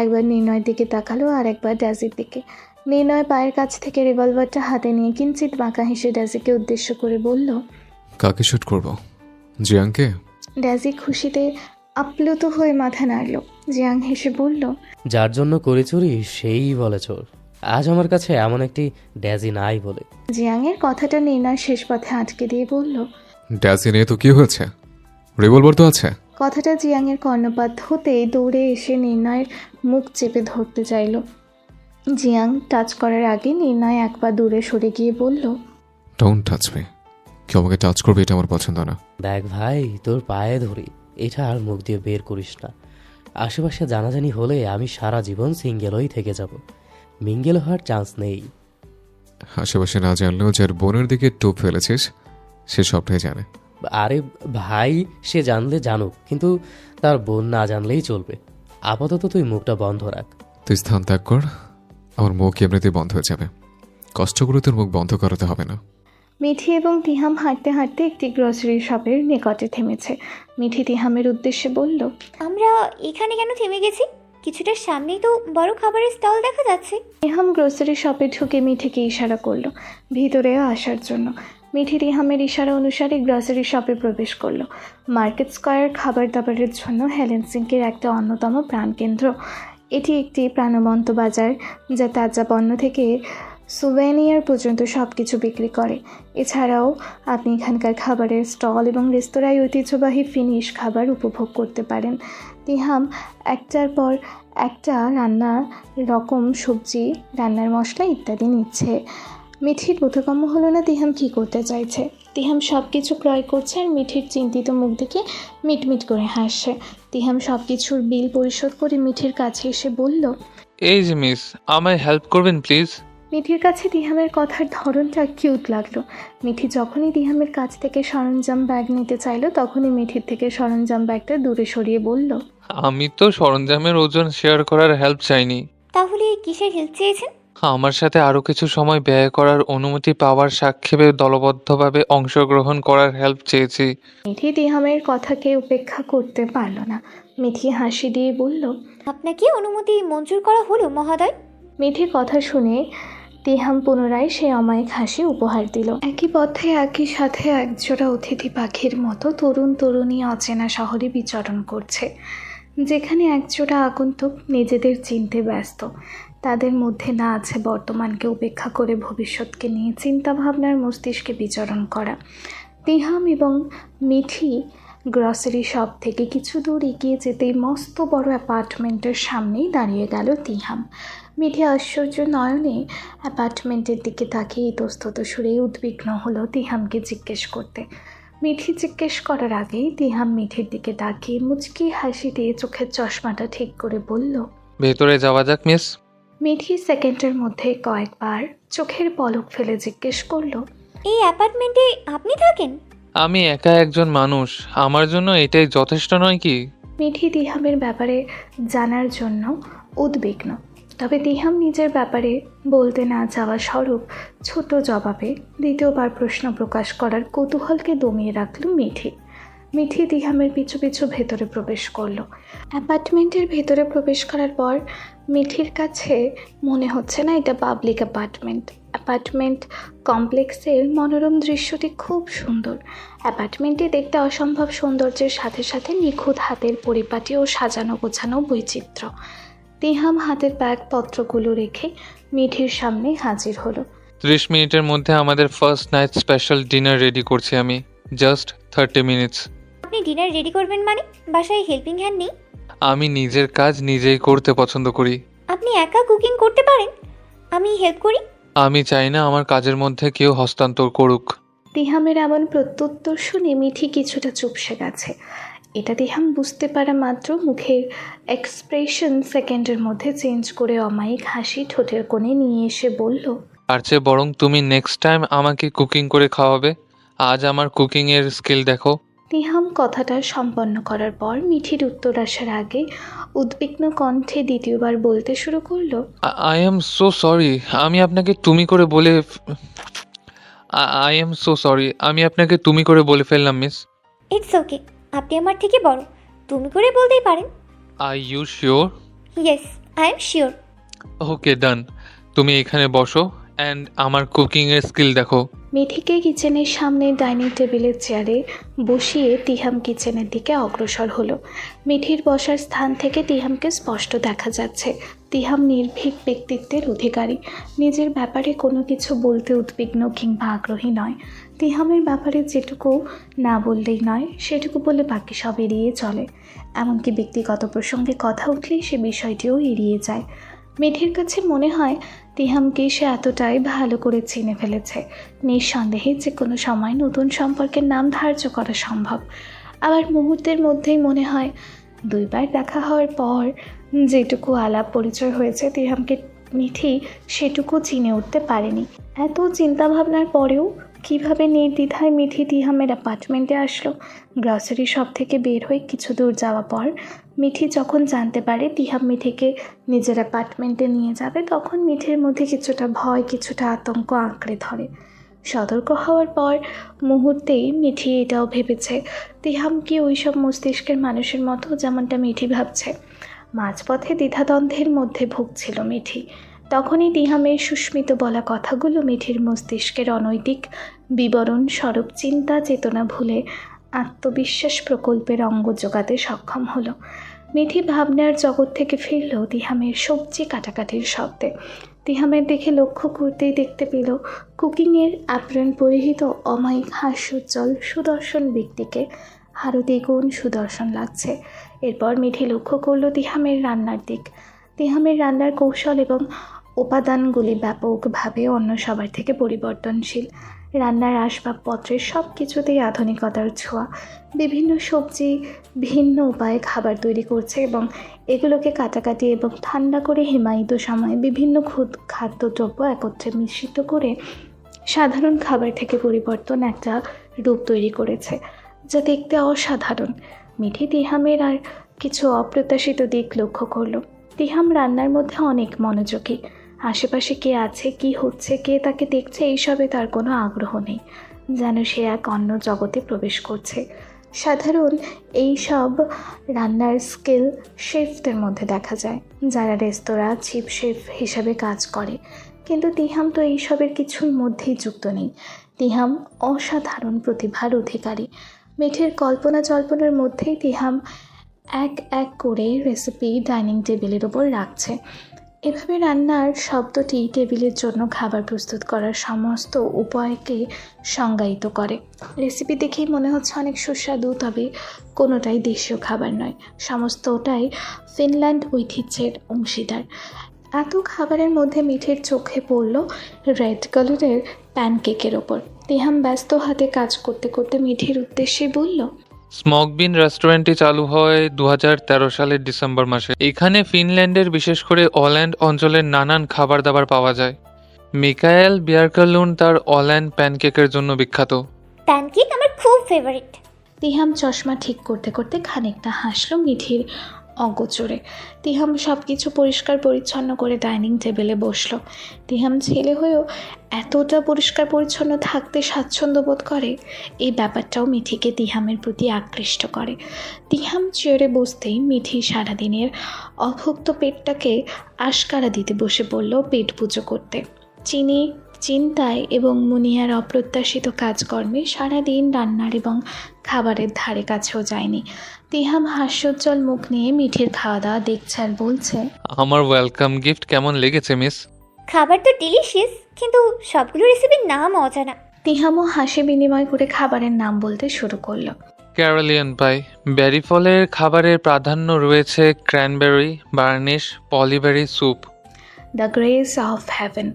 একবার নির্ণয়ের দিকে তাকালো আর একবার ড্যাজির দিকে। নির্ণয় পায়ের কাছ থেকে রিভলভারটা হাতে নিয়ে কিঞ্চিত বাঁকা হেসে ড্যাজিকে উদ্দেশ্য করে বলল, কাকে শুট করবো, জিয়াংকে? ড্যাজি খুশিতে আপ্লুত হয়ে মাথা নাড়ল। জিয়াং হেসে বলল, যার জন্য করে চুরি সেই বলে চোর। আজ আমার কাছে এমন একটি ড্যাজি নাই বলে। জিয়াংয়ের কথাটা নির্ণয় শেষ পথে আটকে দিয়ে বলল, ড্যাসি নিয়ে তো কি হয়েছে, রিভলভার তো আছে। কথাটা জিয়াংয়ের কর্ণপাত হতেই দৌড়ে এসে নির্ণয়ের মুখ চেপে ধরতে চাইল। জিয়াং টাচ করার আগে নির্ণয় এক পা দূরে সরে গিয়ে বলল, ডোন্ট টাচ মি। কেউ আমাকে টাচ করবে এটা আমার পছন্দ না। দেখ ভাই, তোর পায়ে ধরি, এটা আর মুখ দিয়ে বের করিস না। আশেপাশে জানাজানি হলে আমি সারা জীবন সিঙ্গেলই থেকে যাব। মিঙ্গেল হওয়ার চান্স নেই। আশেপাশে না জানলেও যার বোনের দিকে টোপ ফেলেছিস সে সবটাই জানে। আরে ভাই, সে জানলে জানুক, কিন্তু তার বোন না জানলেই চলবে। আপাতত তুই মুখটা বন্ধ রাখ। তুই স্থান ত্যাগ কর, আমার মুখ এমনিতেই বন্ধ হয়ে যাবে। কষ্ট করে তোর মুখ বন্ধ করাতে হবে না। মিঠি এবং তিহাম হাঁটতে হাঁটতে একটি গ্রসারি শপের নিকটে থেমেছে। মিঠি তিহামের উদ্দেশ্যে বলল, আমরা এখানে কেন থেমে গেছি? কিছুটা সামনেই তো বড় খাবারের স্টল দেখা যাচ্ছে। তিহাম গ্রসারি শপে ঢুকে মিঠিকে ইশারা করলো ভিতরে আসার জন্য। মিঠি তিহামের ইশারা অনুসারে গ্রসারি শপে প্রবেশ করলো। মার্কেট স্কয়ার খাবার দাবারের জন্য হেলেনসিঙ্কির একটা অন্যতম প্রাণকেন্দ্র। এটি একটি প্রাণবন্ত বাজার যা তাজা পণ্য থেকে সুভেনিয়ার পর্যন্ত সব কিছু বিক্রি করে। এছাড়াও আপনি এখানকার খাবারের স্টল এবং রেস্তোরাঁয় ঐতিহ্যবাহী ফিনিশ খাবার উপভোগ করতে পারেন। তিহাম একটার পর একটা রান্নার রকম, সবজি, রান্নার মশলা ইত্যাদি নিচ্ছে। মিঠির বোধগম্য হলো না তিহাম কী করতে চাইছে। তিহাম সব কিছু ক্রয় করছে আর মিঠির চিন্তিত মুখ দেখে মিটমিট করে হাসছে। তিহাম সব কিছুর বিল পরিশোধ করে মিঠির কাছে এসে বলল, এই যে মিস, আমায় হেল্প করবেন প্লিজ? মিঠির কাছে তিহামের কথার ধরনটা কিউট লাগলো। মিঠি যখনই তিহামের কাছ থেকে সরঞ্জাম ব্যাগ নিতে চাইলো তখনই মিঠির থেকে সরঞ্জাম ব্যাগটা দূরে সরিয়ে বলল, আমি তো সরঞ্জামের ওজন শেয়ার করার হেল্প চাইনি। তাহলে কিসের হেল্প চেয়েছেন? আমার সাথে আরও কিছু সময় ব্যয় করার অনুমতি পাওয়ার সাক্ষেপে দলবদ্ধভাবে অংশগ্রহণ করার হেল্প চেয়েছি। মিঠি তিহামের কথাকে উপেক্ষা করতে পারল না। মিঠি হাসি দিয়ে বলল, আপনাকে অনুমতি মঞ্জুর করা হলো মহোদয়। মিঠির কথা শুনে তিহাম পুনরায় সেই অমায়িক হাসি উপহার দিল। একই পথে একই সাথে একজোড়া অতিথি পাখির মতো তরুণ তরুণী অচেনা শহরে বিচরণ করছে, যেখানে একজোড়া আগন্তুক নিজেদের চিনতে ব্যস্ত। তাদের মধ্যে না আছে বর্তমানকে উপেক্ষা করে ভবিষ্যৎকে নিয়ে চিন্তাভাবনার মস্তিষ্কে বিচরণ করা। তিহাম এবং মিঠি গ্রসারি শপ থেকে কিছু দূর এগিয়ে যেতেই মস্ত বড় অ্যাপার্টমেন্টের সামনেই দাঁড়িয়ে গেল তিহাম। মিঠি আশ্চর্য নয়নে অ্যাপার্টমেন্টের দিকে তাকিয়ে ইতস্তত সুরে উদ্বিগ্ন হলো তিহামকে জিজ্ঞেস করতে। মিঠি জিজ্ঞেস করার আগেই তিহাম মিঠির দিকে তাকিয়ে মুচকি হাসি দিয়ে চোখের চশমাটা ঠিক করে বলল, ভেতরে যাওয়া যাক মিস। মিঠি সেকেন্ডের মধ্যে কয়েকবার চোখের পলক ফেলে জিজ্ঞেস করলো, এই অ্যাপার্টমেন্টে আপনি থাকেন? আমি একা একজন মানুষ, আমার জন্য এটাই যথেষ্ট নয় কি? মিঠি তিহামের ব্যাপারে জানার জন্য উদ্বিগ্ন, তবে তিহাম নিজের ব্যাপারে বলতে না যাওয়া স্বরূপ ছোট জবাবে দ্বিতীয়বার প্রশ্ন প্রকাশ করার কৌতূহলকে দমিয়ে রাখল মিঠি। মিঠি তিহামের পিছু পিছু ভেতরে প্রবেশ করলো। অ্যাপার্টমেন্টের ভেতরে প্রবেশ করার পর মিঠির কাছে মনে হচ্ছে না এটা পাবলিক অ্যাপার্টমেন্ট। অ্যাপার্টমেন্ট কমপ্লেক্সের মনোরম দৃশ্যটি খুব সুন্দর। অ্যাপার্টমেন্টটি দেখতে অসম্ভব সৌন্দর্যের সাথে সাথে নিখুঁত হাতের পরিপাটি ও সাজানো গোছানো বৈচিত্র্য। তিহাম হাতের ব্যাগপত্রগুলো রেখে মিঠির সামনে হাজির হলো। 30 মিনিটের মধ্যে আমাদের first night special dinner ready করছি আমি। Just 30 minutes. আপনি ডিনার রেডি করবেন মানে? বাসায় হেল্পিং হ্যান্ড নেই? আমি নিজের কাজ নিজেই করতে পছন্দ করি। আপনি একা কুকিং করতে পারেন? আমি হেল্প করি? আমি চাই না আমার কাজের মধ্যে কেউ হস্তান্তর করুক। তিহামের এমন প্রত্যুত্তর শুনে মিঠি কিছুটা চুপসে গেছে। এটা তিহাম বুঝতে পারা মাত্র মুখের এক্সপ্রেশন সেকেন্ডের মধ্যে চেঞ্জ করে অমায়িক হাসি ঠোঁটের কোণে নিয়ে এসে বলল, আর চেয়ে বরং তুমি নেক্সট টাইম আমাকে কুকিং করে খাওয়াবে। আজ আমার কুকিংয়ের স্কিল দেখো। তিহাম কথাটা সম্পন্ন করার পর মিঠির উত্তর আসার আগে উদ্বিগ্ন কণ্ঠে দ্বিতীয়বার বলতে শুরু করলো, আই এম সো সরি, আমি আপনাকে তুমি করে বলে আই এম সো সরি, আমি আপনাকে তুমি করে বলে ফেললাম মিস। ইটস ওকে, আপনি আমার থেকে বড়, তুমি করে বলতেই পারেন। Are you sure? Yes, I am sure. Okay done, তুমি এখানে বসো অ্যান্ড আমার কুকিংয়ের স্কিল দেখো। মিঠিকে কিচেনের সামনে ডাইনিং টেবিলের চেয়ারে বসিয়ে তিহাম কিচেনের দিকে অগ্রসর হলো। মিঠির বসার স্থান থেকে তিহামকে স্পষ্ট দেখা যাচ্ছে। তিহাম নির্ভীক ব্যক্তিত্বের অধিকারী, নিজের ব্যাপারে কোনো কিছু বলতে উদ্বিগ্ন কিংবা আগ্রহী নয়। তিহামের ব্যাপারে যেটুকু না বললেই নয় সেটুকু বলে বাকি সব এড়িয়ে চলে। এমনকি ব্যক্তিগত প্রসঙ্গে কথা উঠলেই সে বিষয়টিও এড়িয়ে যায়। মিঠির কাছে মনে হয় তিহামকে সে এতটাই ভালো করে চিনে ফেলেছে, নিঃসন্দেহে যে কোনো সময় নতুন সম্পর্কের নাম ধার্য করা সম্ভব। আবার মুহূর্তের মধ্যেই মনে হয় দুইবার দেখা হওয়ার পর যেটুকু আলাপ পরিচয় হয়েছে তিহামকে মিঠি সেটুকু চিনে উঠতে পারেনি। এত চিন্তাভাবনার পরেও কিভাবে নির্দ্বিধায় মিঠি তিহামের অ্যাপার্টমেন্টে আসলো? গ্রসারি শপ থেকে বের হয়ে কিছু দূর যাওয়া পর মিঠি যখন জানতে পারে তিহাম মিঠিকে নিজের অ্যাপার্টমেন্টে নিয়ে যাবে, তখন মিঠির মধ্যে কিছুটা ভয়, কিছুটা আতঙ্ক আঁকড়ে ধরে। সতর্ক হওয়ার পর মুহূর্তেই মিঠি এটাও ভেবেছে তিহাম কি ওইসব মস্তিষ্কের মানুষের মতো যেমনটা মিঠি ভাবছে। মাঝপথে দ্বিধাদ্বন্দ্বের মধ্যে ভুগছিল মিঠি। তখনই তিহামের সুস্মিত বলা কথাগুলো মিঠির মস্তিষ্কের অনৈতিক বিবরণ স্বরূপ চিন্তা চেতনা ভুলে আত্মবিশ্বাস প্রকল্পের অঙ্গ যোগাতে সক্ষম হলো। মিঠি ভাবনার জগৎ থেকে ফিরল তিহামের সবজি কাটাকাটির শব্দে। তিহামের দেখে লক্ষ্য করতেই দেখতে পেল কুকিংয়ের অ্যাপ্রন পরিহিত অমায়িক হাস্যোজ্জ্বল সুদর্শন ব্যক্তিকে আরও দ্বিগুণ সুদর্শন লাগছে। এরপর মিঠি লক্ষ্য করল তিহামের রান্নার দিক। তিহামের রান্নার কৌশল এবং উপাদানগুলি ব্যাপকভাবে অন্য সবার থেকে পরিবর্তনশীল। রান্নার আসবাবপত্রের সব কিছুতেই আধুনিকতার ছোঁয়া। বিভিন্ন সবজি ভিন্ন উপায়ে খাবার তৈরি করছে এবং এগুলোকে কাটাকাটি এবং ঠান্ডা করে হিমায়িত সময়ে বিভিন্ন খাদ্যদ্রব্য একত্রে মিশ্রিত করে সাধারণ খাবার থেকে পরিবর্তন একটা রূপ তৈরি করেছে, যা দেখতে অসাধারণ। মিঠি তিহামের আর কিছু অপ্রত্যাশিত দিক লক্ষ্য করল। তিহাম রান্নার মধ্যে অনেক মনোযোগী। আশেপাশে কে আছে, কি হচ্ছে, কে তাকে দেখছে এইসবে তার কোনো আগ্রহ নেই, যেন সে এক অন্য জগতে প্রবেশ করছে। সাধারণ এই সব রান্নার স্কিল শেফদের মধ্যে দেখা যায়, যারা রেস্তোরাঁ চিফ শেফ হিসাবে কাজ করে। কিন্তু তিহাম তো এইসবের কিছুর মধ্যেই যুক্ত নেই। তিহাম অসাধারণ প্রতিভার অধিকারী। মিঠির কল্পনা জল্পনার মধ্যেই তিহাম এক এক করে রেসিপি ডাইনিং টেবিলের ওপর রাখছে। এভাবে রান্নার শব্দটি টেবিলের জন্য খাবার প্রস্তুত করার সমস্ত উপায়কে সংজ্ঞায়িত করে। রেসিপি দেখেই মনে হচ্ছে অনেক সুস্বাদু, তবে কোনোটাই দেশীয় খাবার নয়, সমস্তটাই ফিনল্যান্ড ঐতিহ্যের অংশীদার। এত খাবারের মধ্যে মিঠির চোখে পড়ল রেড কালারের প্যানকেকের ওপর। তিহাম ব্যস্ত হাতে কাজ করতে করতে মিঠির উদ্দেশ্যে বলল, স্মোক বিন রেস্টুরেন্টটি চালু হয় 2013 সালের ডিসেম্বর মাসে। এখানে ফিনল্যান্ডের বিশেষ করে অল্যান্ড অঞ্চলের নানান খাবার দাবার পাওয়া যায়। মিকায়েল বিয়ারকালুন তার অল্যান্ড প্যানকেকের জন্য বিখ্যাত। প্যানকেক আমার খুব ফেভারিট। তিহাম চশমা ঠিক করতে করতে খানিকটা হাসলো মিঠির অগোচরে। তিহাম সব কিছু পরিষ্কার পরিচ্ছন্ন করে ডাইনিং টেবিলে বসলো। তিহাম ছেলে হয়েও এতটা পরিষ্কার পরিচ্ছন্ন থাকতে স্বাচ্ছন্দ্য বোধ করে, এই ব্যাপারটাও মিঠিকে তিহামের প্রতি আকৃষ্ট করে। তিহাম চেয়ারে বসতেই মিঠি সারাদিনের অভুক্ত পেটটাকে আশকারা দিতে বসে পড়ল পেট পুজো করতে। চিন্তায় এবং মুনিয়ার অপ্রত্যাশিত কাজকর্মে সারাদিন রান্নার এবং খাবারের ধারে কাছেও যায়নি। তিহাম হাস্যোজ্জ্বল মুখ নিয়ে মিঠির খাওয়া দাওয়া দেখছে আর বলছে, আমার ওয়েলকাম গিফট কেমন লেগেছে মিস? খাবার তো ডিলিশিয়াস, কিন্তু সবগুলো রেসিপির নাম অজানা। তিহামও হাসি বিনিময় করে খাবারের নাম বলতে শুরু করলো। ক্যারোলিয়ান পাই, বেরি ফলের খাবারের প্রাধান্য রয়েছে ক্র্যানবেরি, বার্নিশ, পলিবেরি soup. The grace of heaven.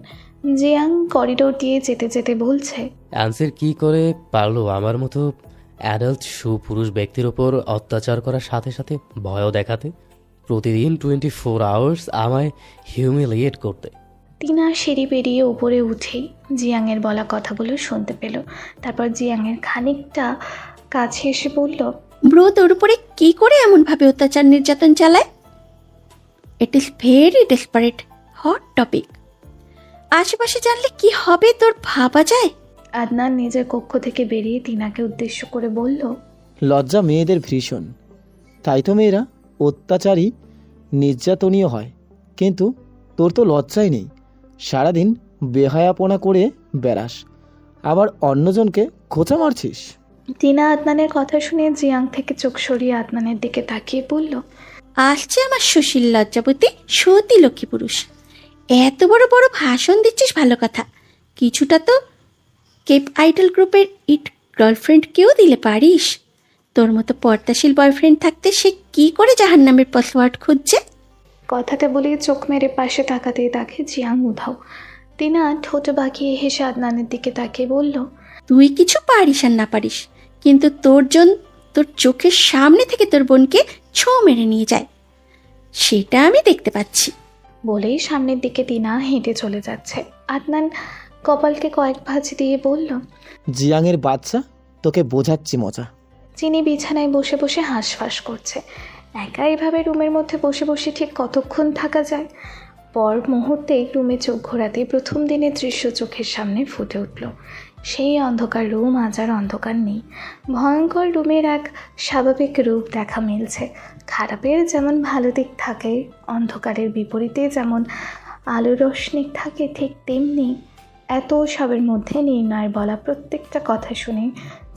Jiang corridor দিয়ে যেতে যেতে বলছে, অ্যান্সির কি করে পারলো আমার মতো অ্যাডাল্ট সুপুরুষ ব্যক্তির ওপর অত্যাচার করার সাথে সাথে ভয়ও দেখাতে, প্রতিদিন 24 আওয়ার্স আমায় হিউমিলিয়েট করতে। টিনা সিঁড়ি পেরিয়ে উপরে উঠেই জিয়াংয়ের বলা কথাগুলো শুনতে পেল। তারপর জিয়াংয়ের খানিকটা কাছে এসে বলল, ব্রো তোর উপরে কি করে এমনভাবে অত্যাচার নির্যাতন চালায়? It is very desperate hot topic. আশেপাশে জানলে কি হবে তোর ভাবা যায়? আদনান নিজের কক্ষ থেকে বেরিয়ে টিনাকে উদ্দেশ্য করে বলল, লজ্জা মেয়েদের ভীষণ, তাই তো মেয়েরা অত্যাচারী নির্যাতনীয় হয়। কিন্তু তোর তো লজ্জাই নেই, সারাদিন বেহায়াপনা করে বেড়াস, আবার অন্যজনকে খোঁচা মারছিস। টিনা আদনানের কথা শুনে জিয়াং থেকে চোখ সরিয়ে আদনানের দিকে তাকিয়ে বলল, আসছে আমার সুশীল লজ্জাবতী সতী লক্ষ্মী পুরুষ। এত বড় বড় ভাষণ দিচ্ছিস ভালো কথা, কিছুটা তো কেপ আইডল গ্রুপের ইট গার্লফ্রেন্ডকেও দিলে পারিস। তোর মতো পর্দাশীল বয়ফ্রেন্ড থাকতে সে কি করে জাহান্নামের পাসওয়ার্ড খুঁজছে? কথাটা বলে চোখ মেরে পাশে তাকাতেই তাকে জিয়াং উধাও। টিনা ঠোঁট বাঁকিয়ে হেসে আদনানের দিকে তাকিয়ে বলল, তুই কিছু পারিস আর না পারিস, কিন্তু তোর চোখের সামনে থেকে তোর বোনকে ছোঁ মেরে নিয়ে যায়, সেটা আমি দেখতে পাচ্ছি। বলেই সামনের দিকে টিনা হেঁটে চলে যাচ্ছে। আদনান কপালকে কয়েক ভাঁজ দিয়ে বলল, জিয়াংয়ের বাচ্চা, তোকে বোঝাচ্ছি মজা। চিনি বিছানায় বসে বসে হাঁসফাঁস করছে। একা এভাবে রুমের মধ্যে বসে বসে ঠিক কতক্ষণ থাকা যায়? পর মুহূর্তেই রুমে চোখ ঘোরাতেই প্রথম দিনের দৃশ্য চোখের সামনে ফুটে উঠল। সেই অন্ধকার রুম আজ আর অন্ধকার নেই। ভয়ঙ্কর রুমের এক স্বাভাবিক রূপ দেখা মিলছে। খারাপের যেমন ভালো দিক থাকে, অন্ধকারের বিপরীতে যেমন আলো রশ্মি থাকে, ঠিক তেমনি এত সবের মধ্যে নির্ণয়ের বলা প্রত্যেকটা কথা শুনে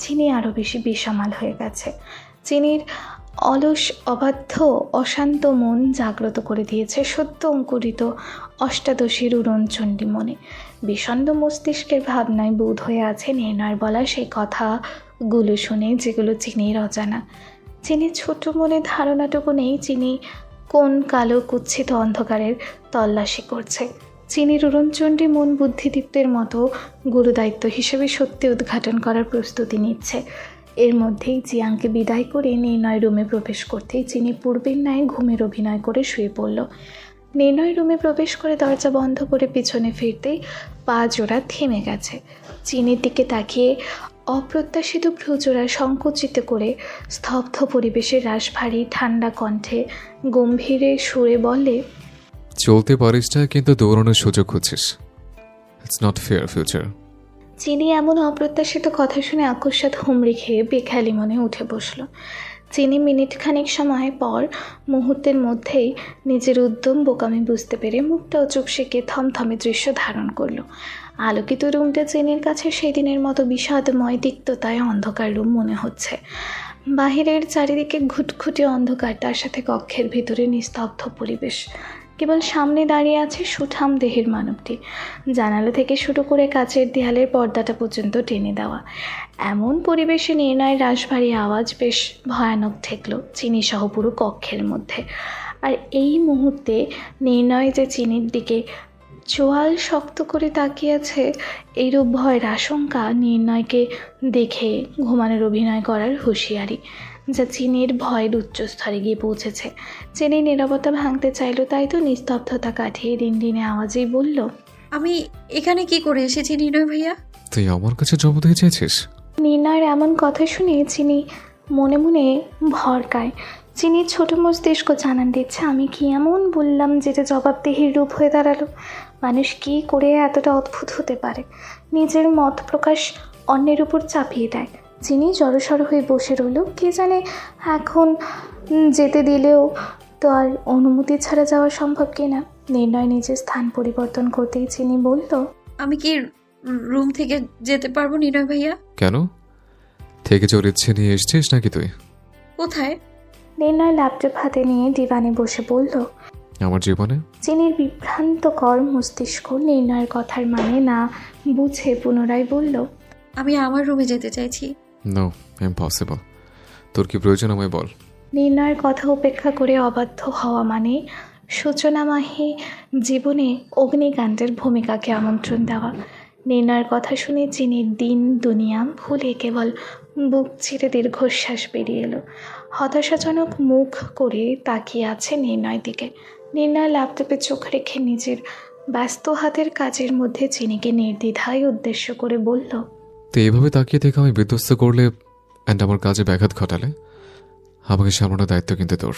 চিনি আরও বেশি বেসামাল হয়ে গেছে। চিনির অলস অবাধ্য অশান্ত মন জাগ্রত করে দিয়েছে সদ্য অঙ্কুরিত অষ্টাদশীর উড়নচণ্ডী মনে। বিষণ্ণ মস্তিষ্কের ভাবনায় বোধ হয়ে আছে নির্ণয়ের বলা সেই কথাগুলো শুনে, যেগুলো চিনির অজানা। চিনির ছোট মনে ধারণাটুকু নেই চিনি কোন কালো কুৎসিত অন্ধকারের তল্লাশি করছে। চিনির উড়নচণ্ডী মন বুদ্ধিদীপ্তের মতো গুরুদায়িত্ব হিসেবে সত্যি উদ্ঘাটন করার প্রস্তুতি নিচ্ছে। এর মধ্যেই জিয়াংকে বিদায় করে নির্ণয় রুমে প্রবেশ করতেই চিনি পূর্বের ন্যায় ঘুমের অভিনয় করে শুয়ে পড়ল। নির্ণয় রুমে প্রবেশ করে দরজা বন্ধ করে পিছনে ফিরতেই পা জোড়া থেমে গেছে। চিনির দিকে তাকিয়ে অপ্রত্যাশিত ভ্রুজোড়া সংকুচিত করে স্তব্ধ পরিবেশে রাশভারী ঠান্ডা কণ্ঠে গম্ভীরে সুরে বলে, চলতে পারিস না, কিন্তু দৌড়ানোর সুযোগ খুঁজছিস। It's not fair future. চিনি এমন অপ্রত্যাশিত কথা শুনে আকস্মাৎ হুমড়ি খেয়ে বেখেয়ালি মনে উঠে বসল। চিনি মিনিট খানিক সময় পর মুহূর্তের মধ্যেই নিজের উদ্যম বোকামি বুঝতে পেরে মুখটাও চুপসেকে থমথমে দৃশ্য ধারণ করলো। আলোকিত রুমটা চিনির কাছে সেই দিনের মতো বিষাদময় তিক্ততায় অন্ধকার রুম মনে হচ্ছে। বাহিরের চারিদিকে ঘুটঘুটে অন্ধকার, তার সাথে কক্ষের ভিতরে নিস্তব্ধ পরিবেশ। কেবল সামনে দাঁড়িয়ে আছে সুঠাম দেহের মানবটি, জানালা থেকে শুরু করে কাচের দেয়ালের পর্দাটা পর্যন্ত টেনে দেওয়া। এমন পরিবেশে নির্ণয় রাশভারী আওয়াজ বেশ ভয়ানক ঠেকল চিনিসহ পুরো কক্ষের মধ্যে। আর এই মুহূর্তে নির্ণয় যে চিনির দিকে চোয়াল শক্ত করে তাকিয়েছে, এইরূপ ভয়ের আশঙ্কা নির্ণয়কে দেখে ঘুমানোর অভিনয় করার হুঁশিয়ারি, যা চিনির ভয়ের উচ্চস্তরে গিয়ে পৌঁছেছে। চিনি নীরবতা ভাঙতে চাইল, তাই তো নিস্তব্ধতা কাটিয়ে রিনরিনে আওয়াজেই বলল, আমি এখানে কি করে এসেছি নির্ণয় ভাইয়া? তুই আমার কাছে জবাব দিতে চেয়েছিস? নির্ণয়ের এমন কথা শুনে চিনি মনে মনে ভরকায়। চিনির ছোট মস্তিষ্ক জানান দিচ্ছে, আমি কি এমন বললাম যেটা জবাবদিহির রূপ হয়ে দাঁড়ালো? মানুষ কি করে এতটা অদ্ভুত হতে পারে, নিজের মত প্রকাশ অন্যের উপর চাপিয়ে দেয়। চিনি জড়সড় হয়ে বসে রইল। কে জানে এখন যেতে দিলেও তো আর অনুমতি ছাড়া যাওয়া সম্ভব কিনা। নির্ণয় নিজের স্থান পরিবর্তন করতেই চিনি বলল, আমি কি রুম থেকে যেতে পারবো নির্ণয় ভাইয়া? কেন? থেকে চোর ইচ্ছে নিয়ে এসছিস নাকি তুই? কোথায়? নির্ণয় ল্যাপটপ হাতে নিয়ে ডিভানে বসে বলল, আমার জীবনে। চিনির বিভ্রান্তকর মস্তিষ্ক নির্ণয়ের কথার মানে না বুঝে পুনরায় বলল, আমি আমার রুমে যেতে চাইছি। No, impossible. তোর কি প্রয়োজন আমায় বল। নির্ণয়ের কথা উপেক্ষা করে অবাধ্য হওয়া মানে সূচনামাহী জীবনে অগ্নিকাণ্ডের ভূমিকাকে আমন্ত্রণ দেওয়া। নির্ণয়ের কথা শুনে চিনির দিন দুনিয়া ভুলে কেবল বুক চিরে দীর্ঘশ্বাস বেরিয়ে এলো। হতাশাজনক মুখ করে তাকিয়ে আছে নির্ণয়ের দিকে। নির্ণয় ল্যাপটপে চোখ রেখে নিজের ব্যস্ত হাতের কাজের মধ্যে চিনিকে নির্দ্বিধায় উদ্দেশ্য করে বলল, তো এইভাবে তাকিয়ে থেকে আমি বিধ্বস্ত করলে অ্যান্ড আমার কাজে ব্যাঘাত ঘটালে আমাকে সামলানোর দায়িত্ব কিন্তু তোর।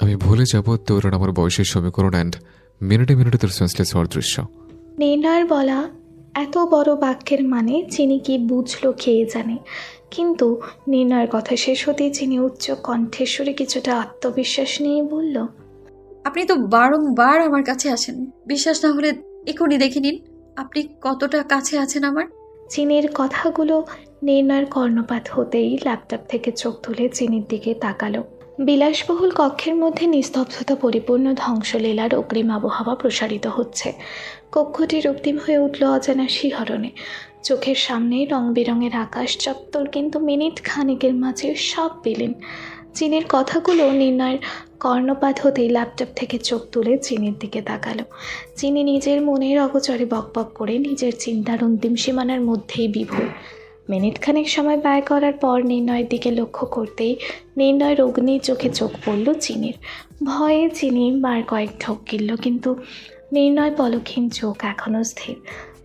আমি ভুলে যাব তোর আর আমার বয়সের সমীকরণ অ্যান্ড মিনিটে মিনিটে তোর সেন্সলেস হওয়ার দৃশ্য। নির্ণয়ের বলা এত বড় বাক্যের মানে চিনি কি বুঝলো খেয়ে জানে, কিন্তু নির্ণয়ের কথা শেষ হতেই চিনি উচ্চ কণ্ঠেশ্বরে কিছুটা আত্মবিশ্বাস নিয়ে বলল, আপনি তো বারংবার আমার কাছে আসেন। বিশ্বাস না হলে এখনই দেখে নিন আপনি কতটা কাছে আছেন আমার। চিনির কথাগুলো নির্ণয়ের কর্ণপাত হতেই ল্যাপটপ থেকে চোখ তুলে চিনির দিকে তাকালো। বিলাসবহুল কক্ষের মধ্যে নিস্তব্ধতা পরিপূর্ণ ধ্বংসলীলার অগ্রিম আবহাওয়া প্রসারিত হচ্ছে। কক্ষটি রক্তিম হয়ে উঠল অজানা শিহরণে। চোখের সামনে রং বেরঙের আকাশ চত্বর, কিন্তু মিনিট খানেকের মাঝে সব বিলীন। চিনির কথাগুলো নির্ণয়ের কর্ণপাত হতেই ল্যাপটপ থেকে চোখ তুলে চিনির দিকে তাকালো। চিনি নিজের মনের অগোচরে বকবক করে নিজের চিন্তার অন্তিম সীমানার মধ্যেই বিভোর। মিনিট খানেক সময় ব্যয় করার পর নির্ণয়ের দিকে লক্ষ্য করতেই নির্ণয়ের অগ্নি চোখে চোখ পড়ল চিনির। ভয়ে চিনি বার কয়েক ঢোক গিলল, কিন্তু নির্ণয় পলকহীন চোখ এখনও স্থির।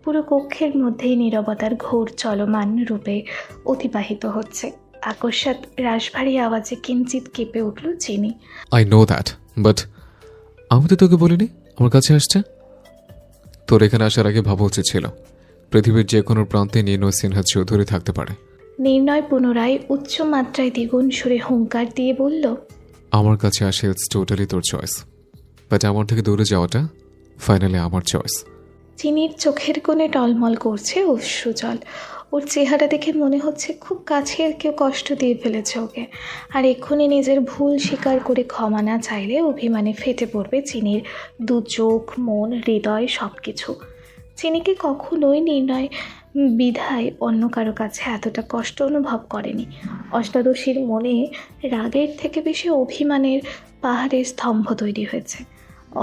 পুরো কক্ষের মধ্যেই নীরবতার ঘোর চলমান রূপে অতিবাহিত হচ্ছে। আকস্মাৎ রাশভারী আওয়াজে কিঞ্চিত কেঁপে উঠল চিনি। আই নো দ্যাট, বাট আমি তো তোকে বলিনি আমার কাছে আসছে। তোর এখানে আসার আগে ভাবা উচিত ছিল পৃথিবীর যে কোনো প্রান্তে নির্ণয় সিনহা চৌধুরী থাকতে পারে। নির্ণয় পুনরায় উচ্চ মাত্রায় দ্বিগুণ সুরে হুঙ্কার দিয়ে বলল, আমার কাছে আসে ইটস টোটালি তোর চয়েস, বাট আমার থেকে দূরে যাওয়াটা ফাইনালি আমার চয়েস। চিনির চোখের কোণে টলমল করছে অশ্রুজল। ওর চেহারা দেখে মনে হচ্ছে খুব কাছের কেউ কষ্ট দিয়ে ফেলেছে ওকে, আর এক্ষুনি নিজের ভুল স্বীকার করে ক্ষমা না চাইলে অভিমানে ফেটে পড়বে চিনির দু চোখ, মন, হৃদয় সব কিছু। চিনিকে কখনোই নির্ণয় বিধায় অন্য কারো কাছে এতটা কষ্ট অনুভব করেনি। অষ্টাদশীর মনে রাগের থেকে বেশি অভিমানের পাহাড়ের স্তম্ভ তৈরি হয়েছে।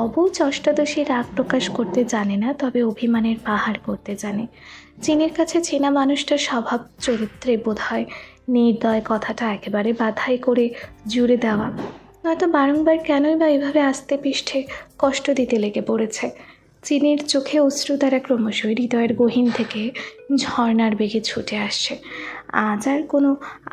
অবুঝ অষ্টাদশী রাগ প্রকাশ করতে জানে না, তবে অভিমানের পাহাড় করতে জানে। চিনির কাছে চেনা মানুষটার স্বভাব চরিত্রে বোধহয় নির্দয় কথাটা একেবারে বাধাই করে জুড়ে দেওয়া, নয়তো বারংবার কেনই বা এভাবে আস্তে পৃষ্ঠে কষ্ট দিতে লেগে পড়েছে। চিনির চোখে অশ্রু দ্বারা ক্রমশই হৃদয়ের গহীন থেকে ঝর্ণার বেগে ছুটে আসছে। আজ আর কোনো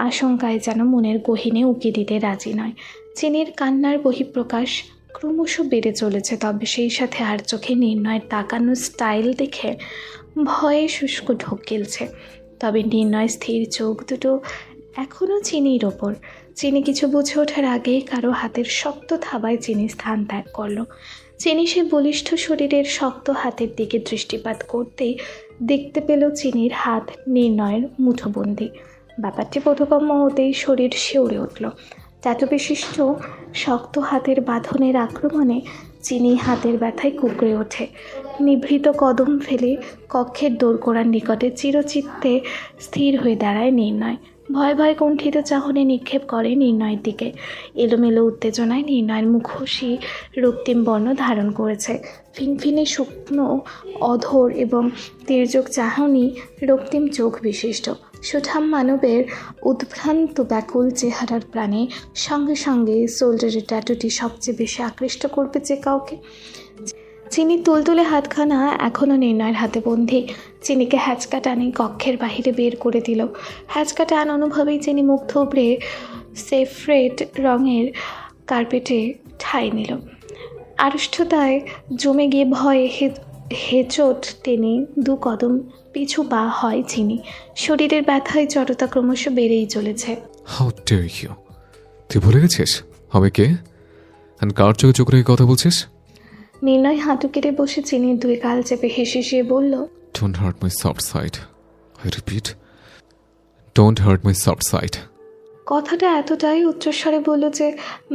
আশঙ্কায় যেন মনের গহীনে উকি দিতে রাজি নয়। চিনির কান্নার বহিঃপ্রকাশ ক্রমশ বেড়ে চলেছে, তবে সেই সাথে আর চোখে নির্ণয়ের তাকানোর স্টাইল দেখে ভয়ে শুষ্ক ঢোক গিলছে। তবে নির্ণয় স্থির চোখ দুটো এখনও চিনির ওপর। চিনি কিছু বুঝে ওঠার আগেই কারো হাতের শক্ত থাবায় চিনি স্থান ত্যাগ করল। চিনি সে বলিষ্ঠ শরীরের শক্ত হাতের দিকে দৃষ্টিপাত করতেই দেখতে পেল চিনির হাত নির্ণয়ের মুঠোবন্দি। ব্যাপারটি বোধগম্য হতেই শরীর শিউরে উঠল। ট্যাটু বিশিষ্ট শক্ত হাতের বাঁধনের আক্রমণে চিনি হাতের ব্যথায় কুঁকড়ে ওঠে। নিভৃত কদম ফেলে কক্ষের দোরগোড়ার নিকটে চিরচিত্তে স্থির হয়ে দাঁড়ায় নির্ণয়। ভয় ভয় কুণ্ঠিত চাহনে নিক্ষেপ করে নির্ণয়ের দিকে। এলোমেলো উত্তেজনায় নির্ণয়ের মুখোশী রক্তিম বর্ণ ধারণ করেছে। ফিনফিনে শুকনো অধর এবং তির্যক চাহনি রক্তিম চোখ বিশিষ্ট। সুঠাম মানবের উদ্ভ্রান্ত ব্যাকুল চেহারার প্রাণে সঙ্গে সঙ্গে শোল্ডারের ট্যাটুটি সবচেয়ে বেশি আকৃষ্ট করবে যে কাউকে। চিনি তুলতুলে হাতখানা এখনও নির্ণয়ের হাতে বন্দী। চিনিকে হ্যাচকা টানে কক্ষের বাহিরে বের করে দিল। হ্যাচকা টান অনুভবেই চিনি মুখ থুবড়ে সেফ্রেট রঙের কার্পেটে ঠাঁই নিল। আড়ষ্টতায় জমে গিয়ে ভয়ে হেঁচট টেনে দু কদম পিছু পা হয় চিনি। শরীরের ব্যথায় জড়তা ক্রমশ বেড়েই চলেছে। How dare you! তুই ভুলে গেছিস আমি কে আর কার চোখে চোখ রেখে কথা বলছিস? নির্ণয় হাঁটু কেটে বসে চিনির দুই গাল চেপে হেসে বলল, Don't hurt my soft side. I repeat, don't hurt my soft side. কথাটা এতটাই উচ্চস্বরে বলল যে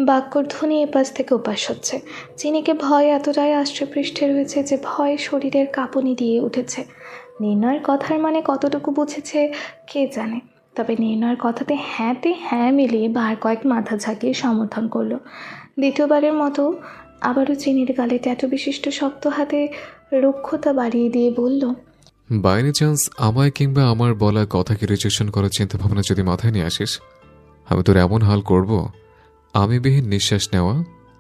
বাক্যর ধ্বনি এপাশ থেকে ওপাশ হচ্ছে। চিনিকে ভয় এতটাই আষ্টপৃষ্ঠে রয়েছে যে ভয় শরীরের কাঁপুনি দিয়ে উঠেছে। নির্ণয়ের কথার মানে কতটুকু বুঝেছে কে জানে, তবে নির্ণয়ের কথাতে হ্যাঁ মিলিয়ে বার কয়েক মাথা ঝাঁকিয়ে সমর্থন করলো। দ্বিতীয়বারের মতো আবারও চিনির গালে ট্যাটু বিশিষ্ট শক্ত হাতে রুক্ষতা বাড়িয়ে দিয়ে বলল, বাই এনি চান্স আমায় কিংবা আমার বলা কথাকে রিজেকশন করার চিন্তা ভাবনা যদি মাথায় নিয়ে আসিস, আমি তোর এমন হাল করব, আমি বিহীন নিঃশ্বাস নেওয়া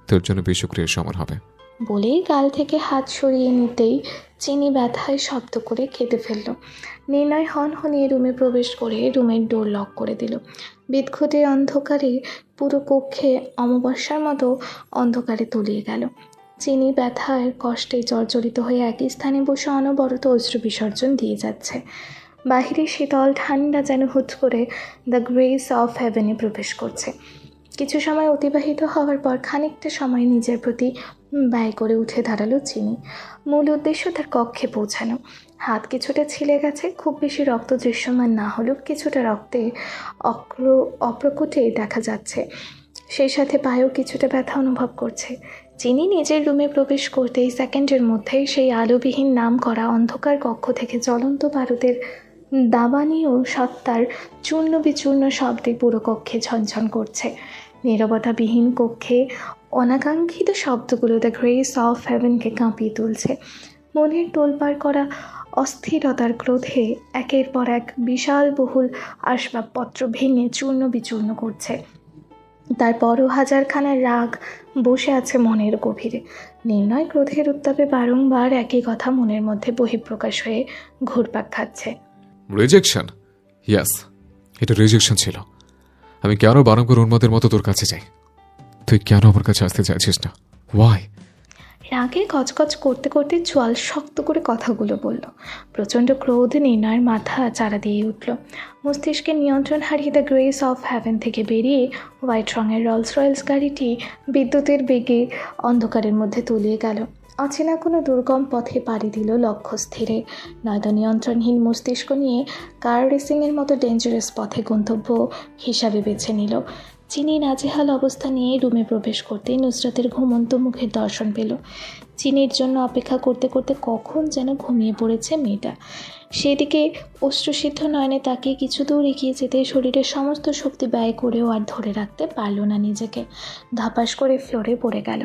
তোর জন্য বিষক্রিয়ার সমান হবে। বলেই গাল থেকে হাত সরিয়ে নিতেই চিনি ব্যথায় শব্দ করে কেঁদে ফেলল। নির্ণয় হনহনিয়ে রুমে প্রবেশ করে রুমের ডোর লক করে দিল। বিদঘুটে অন্ধকারে পুরো কক্ষে অমাবস্যার মতো অন্ধকারে তলিয়ে গেল। চিনি ব্যথার কষ্টে জর্জরিত হয়ে একই স্থানে বসে অনবরত অশ্রু বিসর্জন দিয়ে যাচ্ছে। বাহিরে শীতল ঠান্ডা যেন হুট করে দ্য গ্রেস অফ হেভেনে প্রবেশ করছে। কিছু সময় অতিবাহিত হওয়ার পর খানিকটা সময় নিজের প্রতি ব্যয় করে উঠে দাঁড়ালো চিনি। মূল উদ্দেশ্য তার কক্ষে পৌঁছানো। হাত কিছুটা ছিলে গেছে, খুব বেশি রক্ত দৃশ্যমান না হলেও কিছুটা রক্তে অপ্রকটে দেখা যাচ্ছে। সেই সাথে পায়েও কিছুটা ব্যথা অনুভব করছে। চিনি নিজের রুমে প্রবেশ করতেই সেকেন্ডের মধ্যেই সেই আলোবিহীন নাম করা অন্ধকার কক্ষ থেকে জ্বলন্ত বারুদের দাবানীয় সত্তার চূর্ণ বিচূর্ণ শব্দে পুরো কক্ষে ঝনঝন করছে। নীরবতাবিহীন কক্ষে অনাকাঙ্ক্ষিত শব্দগুলো দ্য গ্রেস অফ হেভেনকে কাঁপিয়ে তুলছে। মনের তোলপাড় করা অস্থিরতার ক্রোধে একের পর এক বিশাল বহুল আসবাবপত্র ভেঙে চূর্ণ বিচূর্ণ করছে। তারপরও হাজারখানা রাগ বসে আছে মনের গভীরে। নির্ণয় ক্রোধের উত্তাপে বারংবার একই কথা মনের মধ্যে বহিঃপ্রকাশ হয়ে ঘুরপাক খাচ্ছে। রিজেকশন, ইয়াস, এটা রিজেকশন ছিল। আমি কেন বারংবার উন্মাদের মতো তোর কাছে যাই? তুই কেন আমার কাছে আসতে চাইছিস না? ওয়াই? রাগে গজগজ করতে করতে চোয়াল শক্ত করে কথাগুলো বলল। প্রচণ্ড ক্রোধ নির্ণয়ের মাথা চারা দিয়ে উঠল। মস্তিষ্কের নিয়ন্ত্রণ হারিয়ে দ্য গ্রেস অফ হেভেন থেকে বেরিয়ে হোয়াইট রঙের রলস রয়েলস গাড়িটি বিদ্যুতের বেগে অন্ধকারের মধ্যে তলিয়ে গেল। অচেনা কোনো দুর্গম পথে পাড়ি দিল লক্ষ্য স্থিরে। নয়তো নিয়ন্ত্রণহীন মস্তিষ্ক নিয়ে কার রেসিংয়ের মতো ডেঞ্জারাস পথে গন্তব্য হিসাবে বেছে নিল। চিনি নাজেহাল অবস্থা নিয়ে রুমে প্রবেশ করতেই নুসরাতের ঘুমন্ত মুখের দর্শন পেল। চিনির জন্য অপেক্ষা করতে করতে কখন যেন ঘুমিয়ে পড়েছে মেয়েটা। সেদিকে অশ্রুসিদ্ধ নয়নে তাকে কিছু দূর এগিয়ে যেতে শরীরের সমস্ত শক্তি ব্যয় করেও আর ধরে রাখতে পারল না নিজেকে। ধপাস করে ফ্লোরে পড়ে গেল।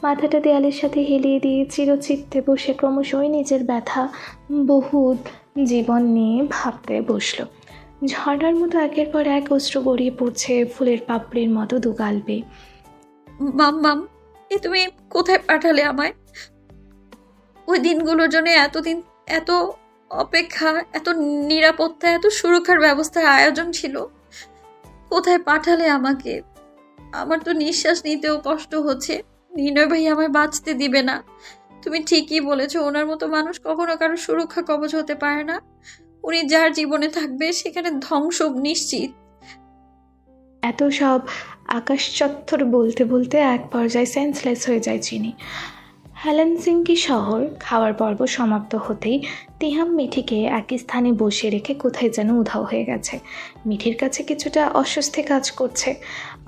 মাথাটা দেয়ালের সাথে হেলিয়ে দিয়ে চিরচিত্তে বসে ক্রমশই নিজের ব্যথা বহু জীবন নিয়ে ভাবতে বসল। ঝড়ার মতো একের পর এক অশ্রু গড়িয়ে পড়ছে ফুলের পাপড়ির মতো দুগাল বেয়ে। মাম, এ তুমি কোথায় পাঠালে আমায়? ওই দিনগুলোর জন্য এতদিন এত অপেক্ষা, এত নিরাপত্তা, এত সুরক্ষার ব্যবস্থার আয়োজন ছিল। কোথায় পাঠালে আমাকে? আমার তো নিঃশ্বাস নিতেও কষ্ট হচ্ছে। নির্ণয় ভাই আমায় বাঁচতে দিবে না। তুমি ঠিকই বলেছো, ওনার মতো মানুষ কখনো কারো সুরক্ষা কবচ হতে পারে না। উনি যার জীবনে থাকবে সেখানে ধ্বংস নিশ্চিত। এত সব আকাশচত্বর বলতে বলতে এক পর্যায়ে সেন্সলেস হয়ে যায় চিনি। হেলেনসিঙ্কি শহর খাওয়ার পর্ব সমাপ্ত হতেই তিহাম মিঠিকে একই স্থানে বসিয়ে রেখে কোথায় যেন উধাও হয়ে গেছে। মিঠির কাছে কিছুটা অস্বস্তি কাজ করছে।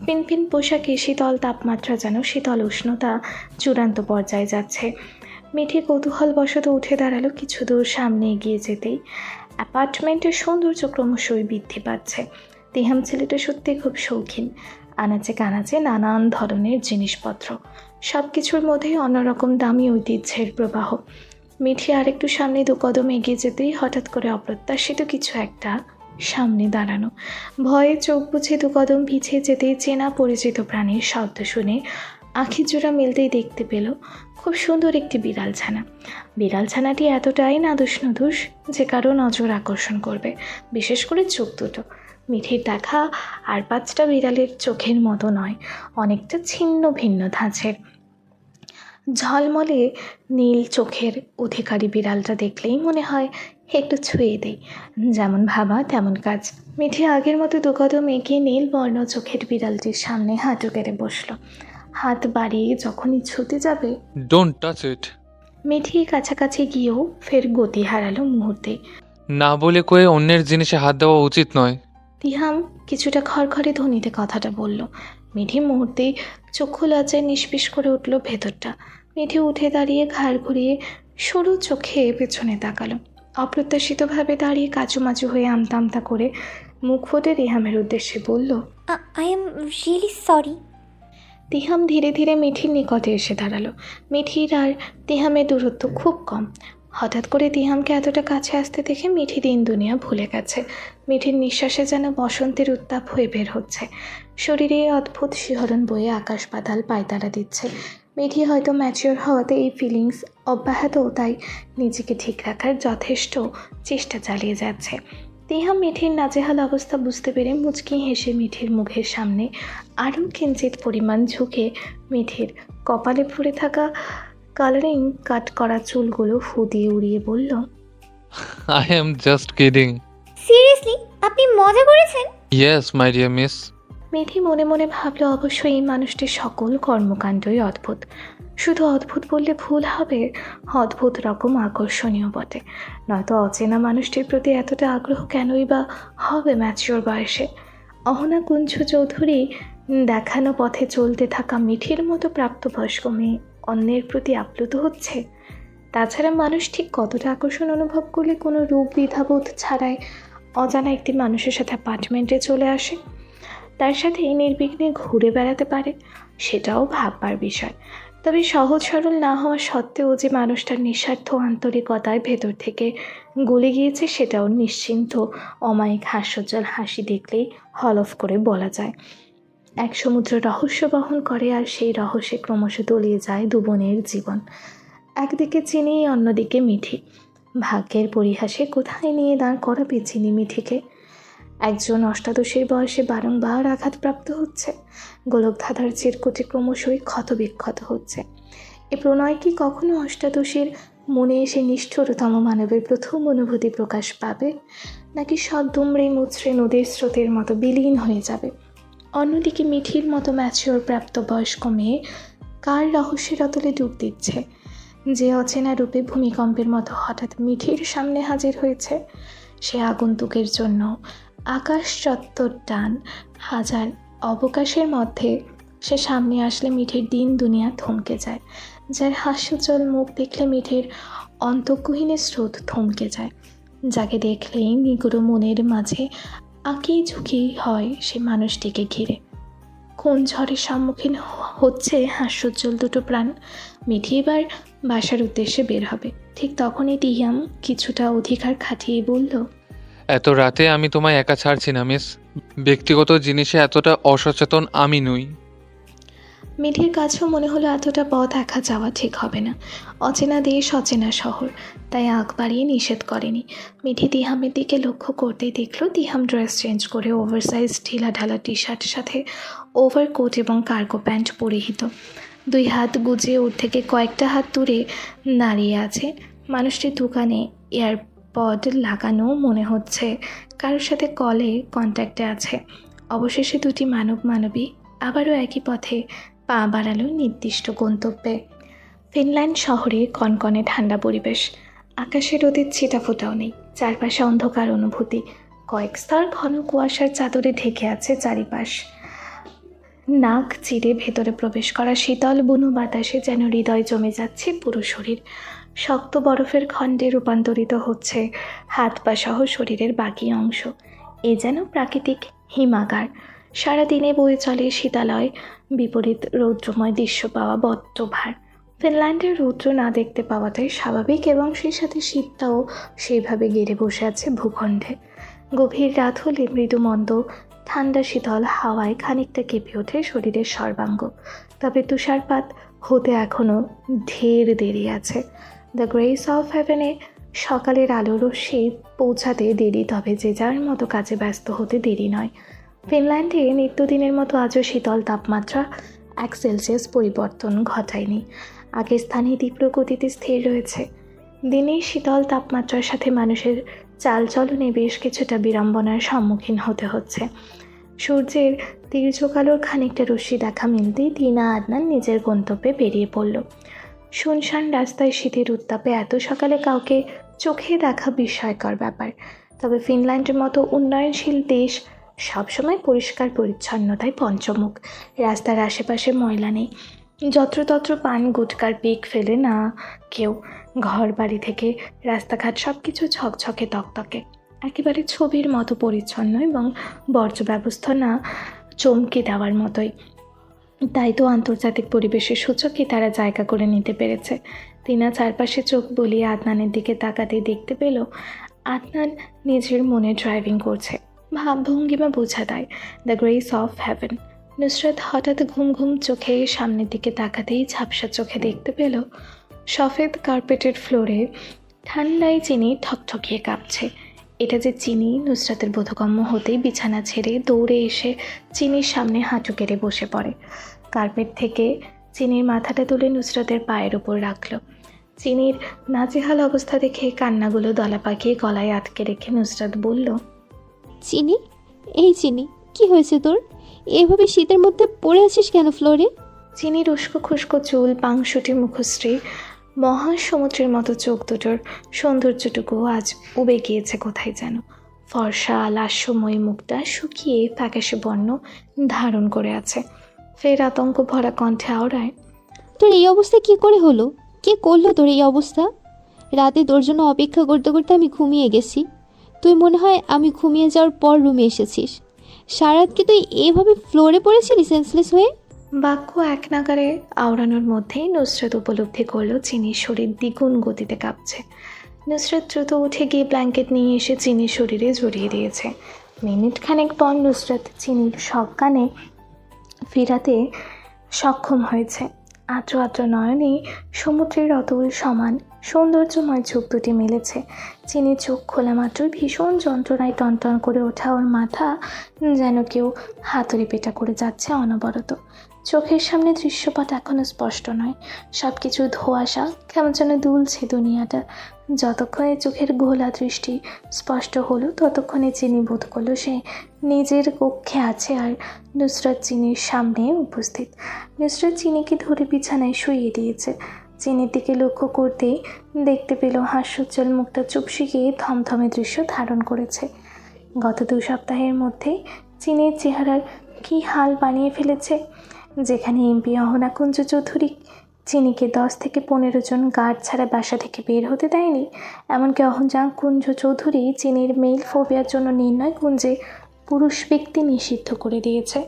পিনপিন পোশাকে শীতল তাপমাত্রা যেন শীতল উষ্ণতা চূড়ান্ত পর্যায়ে যাচ্ছে। মিঠি কৌতূহলবশত উঠে দাঁড়ালো। কিছু দূর সামনে এগিয়ে যেতেই অ্যাপার্টমেন্টের সৌন্দর্য ক্রমশই বৃদ্ধি পাচ্ছে। তিহাম ছেলেটা সত্যি খুব শৌখিন। আনাচে কানাচে নানান ধরনের জিনিসপত্র, সব কিছুর মধ্যেই অন্যরকম দামি ঐতিহ্যের প্রবাহ। মিঠি আরেকটু সামনে দু কদম এগিয়ে যেতেই হঠাৎ করে অপ্রত্যাশিত কিছু একটা সামনে দাঁড়ানো। ভয়ে চোখ বুঝে দু কদম পিছিয়ে যেতেই চেনা পরিচিত প্রাণীর শব্দ শুনে আখি জোড়া মিলতেই দেখতে পেল খুব সুন্দর একটি বিড়াল ছানা। বিড়াল ছানাটি এতটাই নাদুস নুদুস যে কারো নজর আকর্ষণ করবে, বিশেষ করে চোখ দুটো। মিঠির দেখা আর পাঁচটা বিড়ালের চোখের মতো নয়, অনেকটা ছিন্ন ভিন্ন ধাঁচের। ঝলমলে নীল চোখের অধিকারী বিড়ালটা দেখলেই মনে হয় একটু ছুঁয়ে দেই। যেমন ভাবা তেমন কাজ। মিঠি আগের মতো দু কদম এগিয়ে নীল বর্ণ চোখের বিড়ালটির সামনে হাঁটু কেড়ে বসল। হাত বাড়িয়ে যখনই ছুতে যাবে, ডোন্ট টাচ ইট। মিঠি কাছাকাছি গিয়েও ফের গতি হারালো মুহূর্তে। না বলে কয়ে অন্যের জিনিসে হাত দেওয়া উচিত নয়। তিহাম কিছুটা খড়খড়ে ধ্বনিতে কথাটা বলল। মিঠি মুহূর্তেই চক্ষু লজ্জায় নিষ্পিস করে উঠল ভেতরটা। মিঠি উঠে দাঁড়িয়ে ঘাড় ঘুরিয়ে সরু চোখে পেছনে তাকালো। অপ্রত্যাশিতভাবে দাঁড়িয়ে কাচুমাচু হয়ে আমতা আমতা করে মুখ ফুটে তিহামের উদ্দেশ্যে বলল, I am really sorry. Tiham ধীরে ধীরে মিঠির নিকটে এসে দাঁড়ালো। মিঠির আর তিহামের দূরত্ব খুব কম। হঠাৎ করে তিহামকে এতটা কাছে আসতে দেখে মিঠি দিন দুনিয়া ভুলে গেছে। মিঠির নিঃশ্বাসে যেন বসন্তের উত্তাপ হয়ে বের হচ্ছে। শরীরে অদ্ভুত শিহরণ বয়ে আকাশ পাতাল পায়তারা দিচ্ছে। মিঠি হয়তো ম্যাচিওর হওয়াতে এই ফিলিংস অব্যাহত, তাই নিজেকে ঠিক রাখার যথেষ্ট চেষ্টা চালিয়ে যাচ্ছে। তিহাম মিঠির নাজেহাল অবস্থা বুঝতে পেরে মুচকি হেসে মিঠির মুখের সামনে আরও কিঞ্চিত পরিমাণ ঝুঁকে মিঠির কপালে পড়ে থাকা কালারিং কাট করা চুলগুলো ফু দিয়ে উড়িয়ে বলল, I am just kidding. Seriously আপনি মজা করেছেন? Yes my dear miss. Mithi মনে মনে ভাবল, অবশ্যই এই মানুষটির সকল কর্মকাণ্ডই অদ্ভুত। শুধু অদ্ভুত বললে ভুল হবে, অদ্ভুত রকম আকর্ষণীয় বটে। নয়তো অচেনা মানুষটির প্রতি এতটা আগ্রহ কেনই বা হবে ম্যাচিওর বয়সে? অহনা কুঞ্জু চৌধুরী দেখানো পথে চলতে থাকা মিঠির মতো প্রাপ্তবয়স্ক মেয়ে অন্যের প্রতি আপ্লুত হচ্ছে। তাছাড়া মানুষ ঠিক কতটা আকর্ষণ অনুভব করলে কোনো রূপ দ্বিধাবোধ ছাড়াই অজানা একটি মানুষের সাথে অ্যাপার্টমেন্টে চলে আসে, তার সাথে নির্বিঘ্নে ঘুরে বেড়াতে পারে, সেটাও ভাববার বিষয়। তবে সহজ সরল না হওয়া সত্ত্বেও যে মানুষটার নিঃস্বার্থ আন্তরিকতায় ভেতর থেকে গলে গিয়েছে, সেটাও নিশ্চিন্ত অমায়িক হাস্যোজ্জ্বল হাসি দেখলেই হলফ করে বলা যায়। এক সমুদ্র রহস্য বহন করে, আর সেই রহস্যে ক্রমশ তলিয়ে যায় দুবনের জীবন। একদিকে চিনি, অন্যদিকে মিঠি। ভাগ্যের পরিহাসে কোথায় নিয়ে দাঁড় করাবে চিনি মিঠিকে? একজন অষ্টাদশীর বয়সে বারংবার আঘাতপ্রাপ্ত হচ্ছে, গোলকধাঁধার চিরকুটে ক্রমশই ক্ষতবিক্ষত হচ্ছে। এ প্রণয় কি কখনো অষ্টাদশীর মনে এসে নিষ্ঠুরতম মানবের প্রথম অনুভূতি প্রকাশ পাবে, নাকি সদ্দুমড়ে মুচড়ে নদীর স্রোতের মতো বিলীন হয়ে যাবে? অন্যদিকে মিঠির মতো ম্যাচিওর প্রাপ্তবয়স্ক মেয়ে কার রহস্যের অতলে ডুব দিচ্ছে? যে অচেনা রূপে ভূমিকম্পের মতো হঠাৎ মিঠির সামনে হাজির হয়েছে, সে আগন্তুকের জন্য আকাশ চত্বর টান হাজার অবকাশের মধ্যে সে সামনে আসলে মিঠির দিন দুনিয়া থমকে যায়। যার হাস্যোজ্জ্বল মুখ দেখলে মিঠির অন্তঃকুহীনের স্রোত থমকে যায়। যাকে দেখলেই নিগুড় মনের মাঝে আঁকি ঝুঁকি হয় সে মানুষটিকে ঘিরে। কোন ঝড়ের সম্মুখীন হচ্ছে হাস্যোজ্জ্বল দুটো প্রাণ? মিঠি এবার বাসার উদ্দেশ্যে বের হবে। ঠিক তখনই তিহাম কিছুটা অধিকার খাটিয়ে বলল, এত রাতে আমি তোমায় একা ছাড়ছি না মিস। ব্যক্তিগত জিনিসে এতটা অসচেতন আমি নই। মিঠির কাছেও মনে হলো এতটা পথ একা যাওয়া ঠিক হবে না। অচেনা দেশ, অচেনা শহর, তাই আগ বাড়িয়ে নিষেধ করেনি। মিঠি তিহামের দিকে লক্ষ্য করতেই দেখল তিহাম ড্রেস চেঞ্জ করে ওভারসাইজ ঢিলা ঢালা টি শার্টের সাথে ওভারকোট এবং কার্গো প্যান্ট পরিহিত। দুই হাত গুজিয়ে ওর থেকে কয়েকটা হাত দূরে দাঁড়িয়ে আছে। মানুষটির দোকানে এয়ারপড লাগানো মনে হচ্ছে, কারোর সাথে কলে কন্ট্যাক্টে আছে। অবশেষে দুটি মানবী আবারও একই পথে পা বাড়ালো নির্দিষ্ট গন্তব্যে। ফিনল্যান্ড শহরে কনকনে ঠান্ডা পরিবেশ। আকাশে রোদের ছিটাফোঁটাও নেই, চারপাশে অন্ধকার অনুভূতি। কয়েক স্তর ঘন কুয়াশার চাদরে ঢেকে আছে চারিপাশ। নাক চিরে ভেতরে প্রবেশ করা শীতল বুনো বাতাসে যেন হৃদয় জমে যাচ্ছে পুরো শরীর। শক্ত বরফের খণ্ডে রূপান্তরিত হচ্ছে হাত পা সহ শরীরের বাকি অংশ। এ যেন প্রাকৃতিক হিমাগার। সারাদিনে বয়ে চলে শীতালয়, বিপরীত রৌদ্রময় দৃশ্য পাওয়া বড্ড ভার। ফিনল্যান্ডের রৌদ্র না দেখতে পাওয়াটাই স্বাভাবিক, এবং সেই সাথে শীতটাও সেইভাবে গেড়ে বসে আছে ভূখণ্ডে। গভীর রাত হলে মৃদু মন্দ ঠান্ডা শীতল হাওয়ায় খানিকটা কেঁপে ওঠে শরীরের সর্বাঙ্গ। তবে তুষারপাত হতে এখনও ঢের দেরি আছে। দ্য গ্রেস অফ হেভেনে সকালের আলো রশ্মি পৌঁছাতে দেরি, তবে যে যার মতো কাজে ব্যস্ত হতে দেরি নয়। ফিনল্যান্ডে নিত্যদিনের মতো আজও শীতল তাপমাত্রা 1 সেলসিয়াস পরিবর্তন ঘটায়নি। আগের স্থানে তীব্র গতিতে স্থির রয়েছে। দিনের শীতল তাপমাত্রার সাথে মানুষের চালচলনে বেশ কিছুটা বিড়ম্বনার সম্মুখীন হতে হচ্ছে। সূর্যের তীর্যক আলোর খানিকটা রশ্মি দেখা মিলতেই টিনা আদনান নিজের গন্তব্যে বেরিয়ে পড়ল। শুনশান রাস্তায় শীতের উত্তাপে এত সকালে কাউকে চোখে দেখা বিস্ময়কর ব্যাপার। তবে ফিনল্যান্ডের মতো উন্নয়নশীল দেশ সবসময় পরিষ্কার পরিচ্ছন্নতায় পঞ্চমুখ। রাস্তার আশেপাশে ময়লা নেই, যত্রতত্র পান গুটকার পিক ফেলে না কেউ। ঘর বাড়ি থেকে রাস্তাঘাট সব কিছু ঝকঝকে তকতকে, একেবারে ছবির মতো পরিচ্ছন্ন এবং বর্জ্য ব্যবস্থাপনা চমকে দেওয়ার মতোই। তাই তো আন্তর্জাতিক পরিবেশের সূচকে তারা জায়গা করে নিতে পেরেছে। তিনা চারপাশে চোখ বলিয়ে আদনানের দিকে তাকাতেই দেখতে পেল আদনান নিজের মনে ড্রাইভিং করছে। ভাবভঙ্গিমা বোঝা দেয় the grace of heaven. Nusrat হঠাৎ ঘুম ঘুম চোখে সামনের দিকে তাকাতেই ঝাপসা চোখে দেখতে পেল সফেদ কার্পেটেড ফ্লোরে ঠান্ডায় চিনি ঠকঠকিয়ে কাঁপছে। এটা যে চিনি, নুসরাতের বোধগম্য হতেই বিছানা ছেড়ে দৌড়ে এসে চিনির সামনে হাঁটু কেড়ে বসে পড়ে। কার্পেট থেকে চিনির মাথাটা তুলে নুসরাতের পায়ের উপর রাখল। চিনির নাজেহাল অবস্থা দেখে কান্নাগুলো দলা পাকিয়ে গলায় আটকে রেখে নুসরাত বলল, চিনি, এই চিনি, কি হয়েছে তোর? এভাবে শীতের মধ্যে পড়ে আছিস কেন ফ্লোরে? চিনির উস্কো খুস্কো চুল, পাংশুটি মুখশ্রী, মহাসমুদ্রের মতো চোখ দুটোর সৌন্দর্যটুকু আজ উবে গিয়েছে কোথায় যেন। ফর্সা লাস্যময়ী মুখটা শুকিয়ে ফ্যাকাশে বর্ণ ধারণ করে আছে। ফের আতঙ্ক ভরা কণ্ঠে আওড়ায়, তোর এই অবস্থা কি করে হলো? কে করলো তোর এই অবস্থা? রাতে তোর জন্য অপেক্ষা করতে করতে আমি ঘুমিয়ে গেছি। তুই মনে হয় আমি ঘুমিয়ে যাওয়ার পর রুমে এসেছিস। সারাত কি তুই এভাবে ফ্লোরে পড়েছিলি সেন্সলেস হয়ে? বাক্য এক নাগারে আওড়ানোর মধ্যেই নুসরাত উপলব্ধি করলো চিনির শরীর দ্বিগুণ গতিতে কাঁপছে। নুসরাত দ্রুত উঠে গিয়ে ব্ল্যাঙ্কেট নিয়ে এসে চিনির শরীরে জড়িয়ে দিয়েছে। মিনিট খানেক পর নুসরাত চিনির সব কানে ফিরাতে সক্ষম হয়েছে। আদ্র আদ্র নয়নে সমুদ্রের অতুল সমান সৌন্দর্যময় চোখ দুটি মেলেছে। চিনির চোখ খোলা মাত্রই ভীষণ যন্ত্রণায় টনটন করে ওঠা ওর মাথা যেন কেউ হাতুড়ি পেটা করে যাচ্ছে অনবরত। চোখের সামনে দৃশ্যপট এখনও স্পষ্ট নয়, সব কিছু ধোঁয়াশা, কেমন যেন দুলছে দুনিয়াটা। যতক্ষণে চোখের ঘোলা দৃষ্টি স্পষ্ট হলো ততক্ষণে চিনি বোধ করলো সে নিজের কক্ষে আছে আর নুসরাত চিনির সামনে উপস্থিত। নুসরাত চিনিকে ধরে বিছানায় শুইয়ে দিয়েছে। চিনির দিকে লক্ষ্য করতেই দেখতে পেল হাস্যোজ্জ্বল মুখটা চুপসে গিয়ে থমথমে দৃশ্য ধারণ করেছে। গত 2 সপ্তাহের মধ্যে চিনির চেহারার কী হাল বানিয়ে ফেলেছে। যেখানে এমপি অহনা কুঞ্জ চৌধুরী চিনিকে 10 থেকে 15 জন গার্ড ছাড়া বাসা থেকে বের হতে দেয়নি, এমনকি অহনা কুঞ্জ চৌধুরী চিনির মেল ফোবিয়ার জন্য নির্ণয় কুঞ্জে পুরুষ ব্যক্তি নিষিদ্ধ করে দিয়েছে,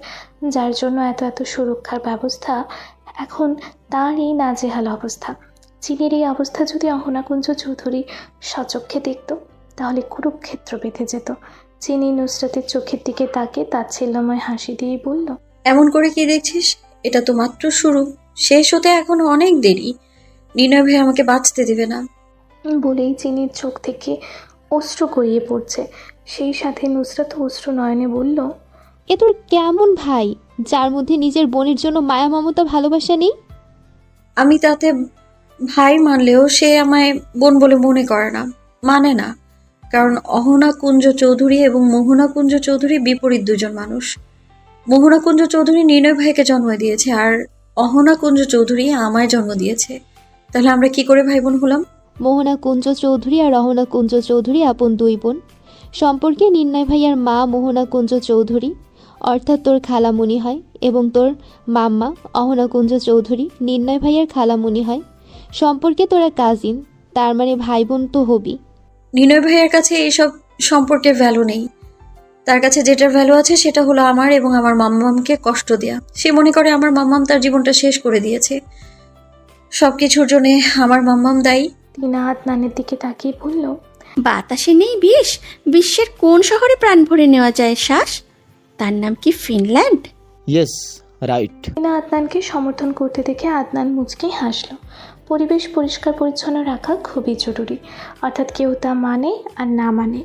যার জন্য এত এত সুরক্ষার ব্যবস্থা। এখন তার এই নাজেহাল অবস্থা, চিনির এই অবস্থা যদি অহনা কুঞ্জ চৌধুরী সচক্ষে দেখত তাহলে কুরুক্ষেত্র বেঁধে যেত। চিনি নুসরাতের চোখের দিকে তাকে তাচ্ছিল্যময় হাসি দিয়ে বলল, এমন করে কি দেখছিস? এটা তো মাত্র শুরু, শেষ হতে এখন অনেক দেরি। নির্ণয় ভাই আমাকে বাঁচতে দেবে না। বলেই চিনির চোখ থেকে অশ্রু গড়িয়ে পড়ছে। সেই সাথে নুসরাত অশ্রু নয়নে বলল, এ তোর কেমন ভাই যার মধ্যে নিজের বোনের জন্য মায়া মমতা ভালোবাসা নেই? আমি তাতে ভাই মানলেও সে আমায় বোন বলে মনে করে না, মানে না। কারণ অহনা কুঞ্জ চৌধুরী এবং মোহনা কুঞ্জ চৌধুরী বিপরীত দুজন মানুষ। মোহনা কুঞ্জ চৌধুরী নির্ণয় ভাইকে জন্ম দিয়েছে আর অহনা কুঞ্জ চৌধুরী আমায় জন্ম দিয়েছে। তাহলে আমরা কি করে ভাই বোন হলাম? মোহনা কুঞ্জ চৌধুরী আর রহনা কুঞ্জ চৌধুরী আপন 2 বোন। সম্পর্কে নির্ণয় ভাইয়ার মা মোহনা কুঞ্জ চৌধুরী অর্থাৎ তোর খালামুনি হয়, এবং তোর মাম্মা অহনা কুঞ্জ চৌধুরী নির্ণয় ভাইয়ার খালামুনি হয়। সম্পর্কে তোরা কাজিন, তার মানে ভাই বোন তো হবি। নির্ণয় ভাইয়ের কাছে এইসব সম্পর্কের ভ্যালু নেই। তার কাছে যেটার ভ্যালু আছে সেটা হলো আমার এবং আমার মাম্মামকে কষ্ট দেয়া। সে মনে করে আমার মাম্মাম তার জীবনটা শেষ করে দিয়েছে। সবকিছুর জন্য আমার মাম্মাম দায়ী। তিনা আদনানের দিকে তাকিয়ে বলল, বাতাসে নেই বিষ, বিশ্বের কোন শহরে প্রাণ ভরে নেওয়া যায় শ্বাস? তার নাম কি ফিনল্যান্ড? Yes, right. তিনা আদনানকে সমর্থন করতে দেখে আদনান মুচকি হাসল। পরিবেশ পরিষ্কার পরিচ্ছন্ন রাখা খুবই জরুরি, অর্থাৎ কেউ তা মানে আর না মানে।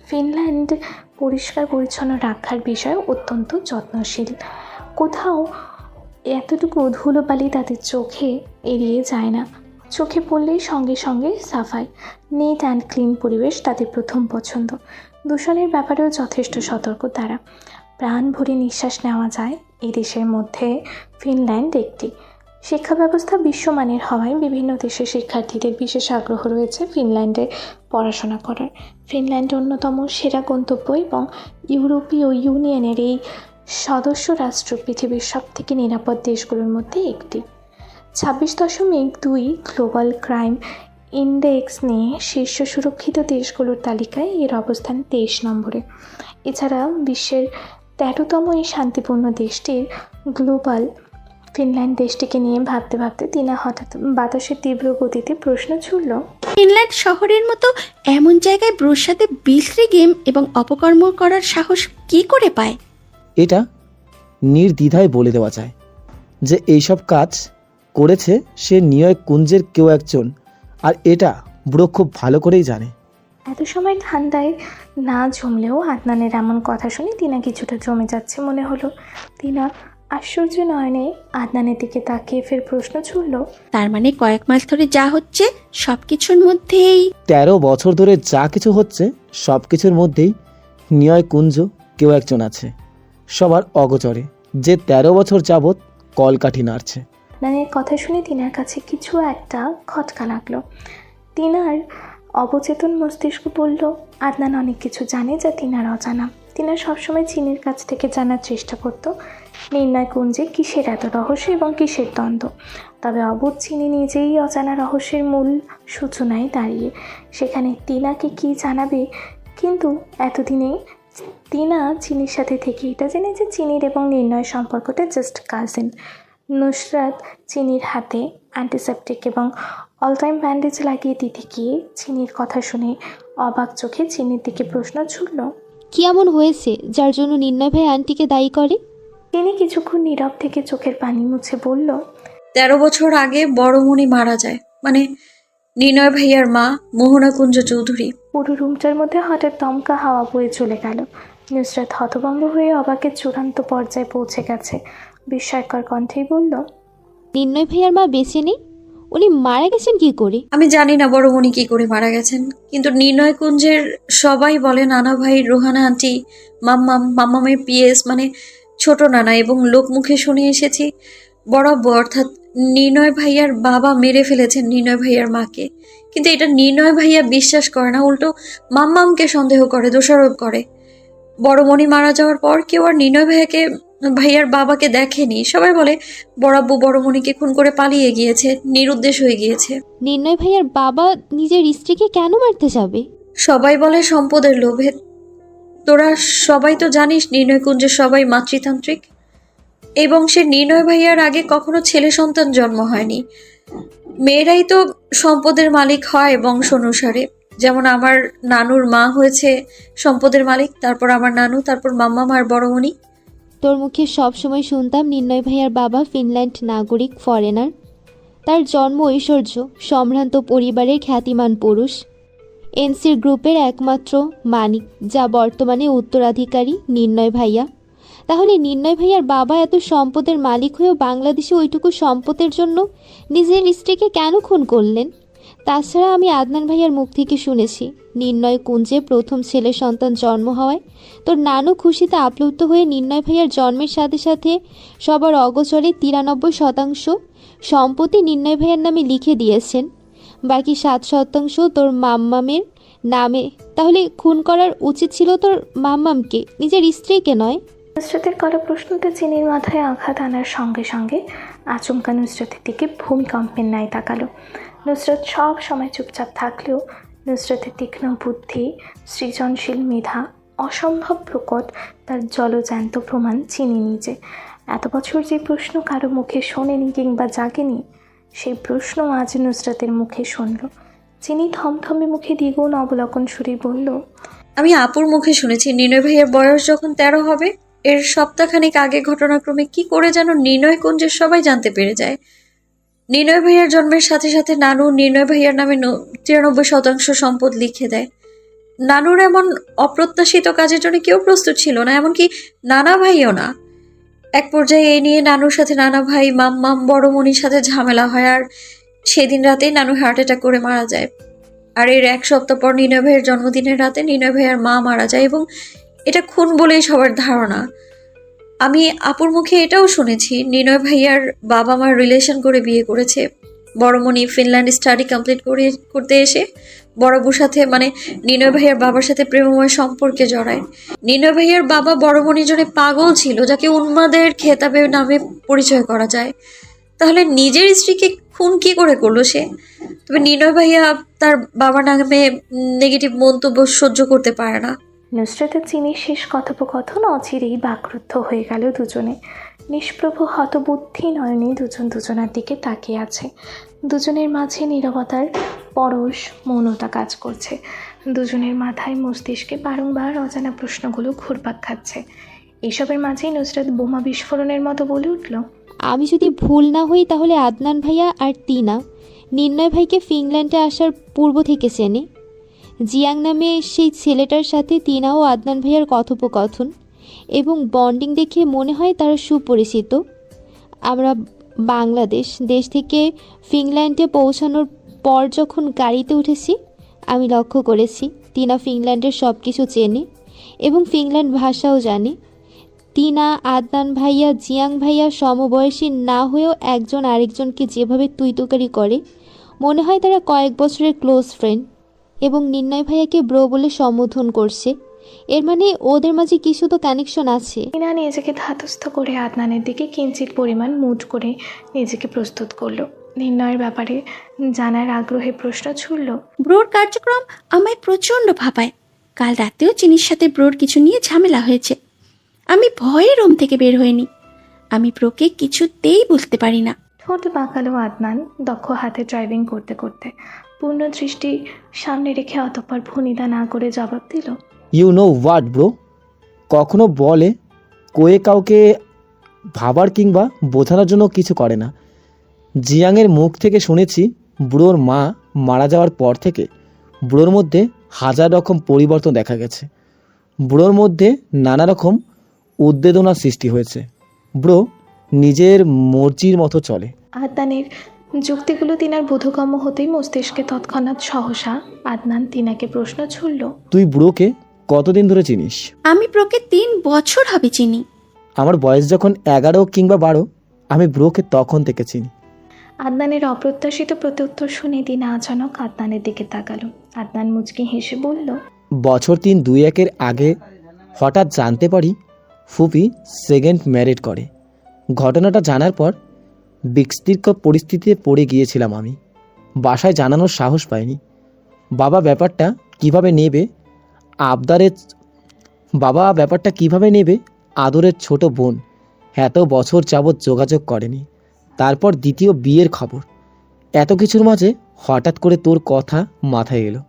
ফিনল্যান্ড পরিষ্কার পরিচ্ছন্ন রাখার বিষয়ে অত্যন্ত যত্নশীল। কোথাও এতটুকু ধুলোবালি তাদের চোখে এড়িয়ে যায় না। চোখে পড়লেই সঙ্গে সঙ্গে সাফাই, নিট অ্যান্ড ক্লিন পরিবেশ তাদের প্রথম পছন্দ। দূষণের ব্যাপারেও যথেষ্ট সতর্ক তারা। প্রাণ ভরে নিঃশ্বাস নেওয়া যায় এই দেশের মধ্যে ফিনল্যান্ড একটি। শিক্ষা ব্যবস্থা বিশ্বমানের হওয়ায় বিভিন্ন দেশের শিক্ষার্থীদের বিশেষ আগ্রহ রয়েছে ফিনল্যান্ডে পড়াশোনা করার। ফিনল্যান্ড অন্যতম সেরা গন্তব্য এবং ইউরোপীয় ইউনিয়নের এই সদস্য রাষ্ট্র পৃথিবীর সবথেকে নিরাপদ দেশগুলোর মধ্যে একটি। 26.2 গ্লোবাল ক্রাইম ইন্ডেক্স নিয়ে শীর্ষ সুরক্ষিত দেশগুলোর তালিকায় এর অবস্থান 23 নম্বরে। এছাড়া বিশ্বের 13তম এই শান্তিপূর্ণ দেশটির গ্লোবাল ফিনল্যান্ড দেশটিকে নিয়ে ভাবতে ভাবতে তিনা হঠাৎ বাতাসের তীব্র গতিতে প্রশ্ন ছুড়ল, ফিনল্যান্ড শহরের মতো এমন জায়গায় ব্রোর সাথে বিশ্রী গেম এবং অপকর্ম করার সাহস কি করে পায়? এটা নির্দ্বিধায় বলে দেওয়া যায় যে এইসব কাজ করেছে সে নিউইয়র্ক কুঞ্জের কেউ একজন, আর এটা ব্রো খুব ভালো করেই জানে। এত সময় ঠান্ডায় না জমলেও আদনানের এমন কথা শুনে তিনা কিছুটা জমে যাচ্ছে মনে হলো। তিনা আশ্চর্য নয়নে আদনানের দিকে তাকিয়ে ফের প্রশ্ন ছুড়ল, তার মানে কয়েক মাস ধরে যা হচ্ছে সব কিছুর মধ্যেই 13 বছর ধরে যা কিছু হচ্ছে সব কিছুর মধ্যেই নিউইয়র্ক কুঞ্জ কেউ একজন আছে, সবার অগোচরে, যে 13 বছর যাবৎ কলকাঠি নাড়ছে। আদনানের কথা শুনে তিনার কাছে কিছু একটা খটকা লাগলো। তিনার অবচেতন মস্তিষ্ক বলল, আদনান অনেক কিছু জানে যা তিনার অজানা। তিনা সবসময় চিনির কাছ থেকে জানার চেষ্টা করত নির্ণয় কুঞ্জে কিসের এত রহস্য এবং কিসের দ্বন্দ্ব। তবে অবোধ চিনি নিজেই অজানা রহস্যের মূল সূচনায় দাঁড়িয়ে, সেখানে তিনাকে কি জানাবে। কিন্তু এতদিনে তিনা চিনির সাথে থেকে এটা জেনে যে চিনির এবং নির্ণয় সম্পর্কটা জাস্ট কাজিন। নুসরাত চিনির হাতে অ্যান্টিসেপটিক এবং অল টাইম ব্যান্ডেজ লাগিয়ে দিতে গিয়ে চিনির কথা শুনে অবাক চোখে চিনির দিকে প্রশ্ন ছুড়ল, কি এমন হয়েছে যার জন্য নির্ণয় ভাই আন্টিকে দায়ী করে? তিনি কিছুক্ষণ নীরব থেকে চোখের পানি মুছে বলল, 13 বছর আগে বড়মণি মারা যায়, মানে নির্ণয় ভাইয়ার মা মোহনা কুঞ্জ চৌধুরী। পুরো রুমটার মধ্যে হঠাৎ দমকা হাওয়া বয়ে চলে গেল। নুসরাত হতভম্ব হয়ে অবাকের চূড়ান্ত পর্যায়ে পৌঁছে গেছে। বিস্ময়কর কণ্ঠেই বলল, নির্ণয় ভাইয়ার মা বেঁচে নেই? উনি মারা গেছেন কি করে? আমি জানি না বড়মণি কি করে মারা গেছেন, কিন্তু নির্ণয় কুঞ্জের সবাই বলে নানা ভাই, রোহানা আন্টি, মাম্মামের পিএস মানে ছোট নানা, এবং লোকমুখে শুনে এসেছি বরাবর, অর্থাৎ নির্ণয় ভাইয়ার বাবা মেরে ফেলেছেন নির্ণয় ভাইয়ার মাকে। কিন্তু এটা নির্ণয় ভাইয়া বিশ্বাস করে না, উল্টো মাম্মামকে সন্দেহ করে, দোষারোপ করে। বড়মণি মারা যাওয়ার পর কেউ আর নির্ণয় ভাইয়ার বাবাকে দেখেনি। সবাই বলে বড়াব্বু বড়মণিকে খুন করে পালিয়ে গিয়েছে, নিরুদ্দেশ হয়ে গিয়েছে। নির্ণয় ভাইয়ার বাবা নিজের স্ত্রীকে কেন মারতে যাবে? সবাই বলে সম্পদের লোভে। তোরা সবাই তো জানিস নির্ণয় কুঞ্জের সবাই মাতৃতান্ত্রিক। এই বংশের নির্ণয় ভাইয়ার আগে কখনো ছেলে সন্তান জন্ম হয়নি। মেয়েরাই তো সম্পদের মালিক হয় বংশ অনুসারে। যেমন আমার নানুর মা হয়েছে সম্পদের মালিক, তারপর আমার নানু, তারপর মাম্মাম আর বড়মণি। তোর মুখে সবসময় শুনতাম নির্ণয় ভাইয়ার বাবা ফিনল্যান্ড নাগরিক, ফরেনার। তার জন্ম ঐশ্বর্য, সম্ভ্রান্ত পরিবারের খ্যাতিমান পুরুষ, এনসির গ্রুপের একমাত্র মানিক, যা বর্তমানে উত্তরাধিকারী নির্ণয় ভাইয়া। তাহলে নির্ণয় ভাইয়ার বাবা এত সম্পদের মালিক হয়েও বাংলাদেশে ওইটুকু সম্পদের জন্য নিজের স্ত্রীকে কেন খুন করলেন? তাছাড়া আমি আদনান ভাইয়ার মুখ থেকে শুনেছি নির্ণয় কুঞ্জে প্রথম ছেলে সন্তান জন্ম হওয়ায় তোর নানু খুশিতে আপ্লুত হয়ে নির্ণয় ভাইয়ার জন্মের সাথে সাথে সবার অগোচরে 93% সম্পত্তি নির্ণয় ভাইয়ার নামে লিখে দিয়েছেন, বাকি 7% তোর মাম্মামের নামে। তাহলে খুন করার উচিত ছিল তোর মাম্মামকে, নিজের স্ত্রীকে নয়। নুসরাতের করা প্রশ্নটা চিনির মাথায় আঘাত আনার সঙ্গে সঙ্গে আচমকা নুসরাতের দিকে ভূমিকম্পের ন্যায় তাকালো। নুসরাত সব সময় চুপচাপ থাকলেও নুসরাতের তীক্ষ্ণ বুদ্ধি, সৃজনশীল মেধা, অসম্ভব প্রকট তার জলজ্যান্ত প্রমাণ চিনি নিজে। এত বছর যে প্রশ্ন কারো মুখে শোনেনি কিংবা জাগেনি, সেই প্রশ্ন আজ নুসরাতের মুখে শুনল। চিনি থমথমে মুখে দ্বিগুণ অবলোকন সুরে বলল, আমি আপুর মুখে শুনেছি নির্ণয় ভাইয়ার বয়স যখন 13 হবে, এর সপ্তাহখানেক আগে ঘটনাক্রমে কি করে যেন নির্ণয় কুঞ্জের সবাই জানতে পেরে যায়। নির্ণয় ভাইয়ার জন্মের সাথে সাথে নানু নির্ণয় ভাইয়ার নামে 93% সম্পদ লিখে দেয়। নানুর এমন অপ্রত্যাশিত কাজের জন্য কেউ প্রস্তুত ছিল না, এমনকি নানা ভাইও না। এক পর্যায়ে এই নিয়ে নানুর সাথে নানা ভাই, মাম্মাম, বড়মণির সাথে ঝামেলা হয়, আর সেদিন রাতেই নানু হার্ট অ্যাটাক করে মারা যায়। আর এর 1 সপ্তাহ পর নির্ণয় ভাইয়ের জন্মদিনের রাতে নির্ণয় ভাইয়ার মা মারা যায়, এবং এটা খুন বলেই সবার ধারণা। আমি আপুর মুখে এটাও শুনেছি নিনয় ভাইয়ার বাবা মার রিলেশন করে বিয়ে করেছে। বড়মণি ফিনল্যান্ড স্টাডি কমপ্লিট করতে এসে বড়বুর সাথে মানে নিনয় ভাইয়ার বাবার সাথে প্রেমময় সম্পর্কে জড়ায়। নিনয় ভাইয়ার বাবা বড়মণি জনে পাগল ছিল, যাকে উন্মাদের খেতাবে নামে পরিচয় করা যায়। তাহলে নিজের স্ত্রীকে খুন কি করে করলো সে? তবে নিনয় ভাইয়া তার বাবার নামে নেগেটিভ মন্তব্য সহ্য করতে পারে না। নুসরাতের চিনির শেষ কথোপকথন অচিরেই বাকরুদ্ধ হয়ে গেল দুজনে। নিষ্প্রভ হতবুদ্ধি নয়নে দুজন দুজনার দিকে তাকিয়ে আছে। দুজনের মাঝে নীরবতার পরশ মৌনতা কাজ করছে। দুজনের মাথায় মস্তিষ্কে বারংবার অজানা প্রশ্নগুলো ঘুরপাক খাচ্ছে। এসবের মাঝেই নুসরাত বোমা বিস্ফোরণের মতো বলে উঠল, আমি যদি ভুল না হই তাহলে আদনান ভাইয়া আর টিনা নির্ণয় ভাইকে ফিনল্যান্ডে আসার পূর্ব থেকে চেনে। জিয়াং নামে সেই ছেলেটার সাথে টিনা ও আদনান ভাইয়ার কথোপকথন এবং বন্ডিং দেখে মনে হয় তারা সুপরিচিত। আমরা বাংলাদেশ দেশ থেকে ফিনল্যান্ডে পৌঁছানোর পর যখন গাড়িতে উঠেছি আমি লক্ষ্য করেছি টিনা ফিনল্যান্ডের সব কিছু চেনে এবং ফিনল্যান্ড ভাষাও জানে। টিনা, আদনান ভাইয়া, জিয়াং ভাইয়া সমবয়সী না হয়েও একজন আরেকজনকে যেভাবে তুইতুকারি করে মনে হয় তারা কয়েক বছরের ক্লোজ ফ্রেন্ড এবং নির্ণয় ভাইয়াকে ব্রো বলে সম্বোধন করছে। এর মানে ওদের মাঝে কিছু তো কানেকশন আছে। টিনা নিজেকে ধাতস্থ করে আদনানের দিকে কিঞ্চিত পরিমাণ মুড করে নিজেকে প্রস্তুত করলো। নির্ণয়ের ব্যাপারে জানার আগ্রহে প্রশ্ন ছুড়ল। ব্রোর কার্যক্রম আমায় প্রচণ্ড ভাবায়। কাল রাতেও চিনির সাথে ব্রোর কিছু নিয়ে ঝামেলা হয়েছে। আমি ভয়ে রুম থেকে বের হইনি। আমি ব্রোকে কিছুতেই বুঝতে পারি না। ঠোঁট বাঁকালো আদনান দক্ষ হাতে ড্রাইভিং করতে করতে। পূর্ণ দৃষ্টি সামনে রেখে অতঃপর ভনিদা না করে জবাব দিল, ইউ নো হোয়াট ব্রো, কখনো বলে কয়ে কাউকে ভাবার কিংবা বোঝানোর জন্য কিছু করে না। জিয়াংয়ের মুখ থেকে শুনেছি ব্রোর মা মারা যাওয়ার পর থেকে ব্রোর মধ্যে হাজার রকম পরিবর্তন দেখা গেছে। ব্রোর মধ্যে নানা রকম উদ্বেদনা সৃষ্টি হয়েছে। ব্রো নিজের মর্জির মতো চলে। আদনানের যুক্তিগুলো তিনার বোধগম্য হতেই মস্তিষ্কে তৎক্ষণাৎ সহসা আদনান তিনাকে প্রশ্ন ছুড়ল, তুই ব্রোকে কতদিন ধরে চিনিস? আমি ব্রোকে 3 বছর হবে চিনি। আমার বয়স যখন 11 কিংবা 12 আমি ব্রোকে তখন থেকে চিনি। আদনানের অপ্রত্যাশিত প্রত্যুত্তর শুনে দিনা আচানক আদনানের দিকে তাকালো। আদনান মুচকি হেসে বলল, বছর 3-2-1 আগে হঠাৎ জানতে পারি ফুপি সেকেন্ড ম্যারিড করে। ঘটনাটা জানার পর বিস্তৃত পরিস্থিতিতে পড়ে গিয়েছিলাম আমি। বাসায় জানানোর সাহস পাইনি। বাবা ব্যাপারটা কিভাবে নেবে আদরের ছোট বোন এত বছর যাবৎ যোগাযোগ করেনি। তারপর দ্বিতীয় বিয়ের খবর। এত কিছুর মাঝে হঠাৎ করে তোর কথা মাথায় এলো।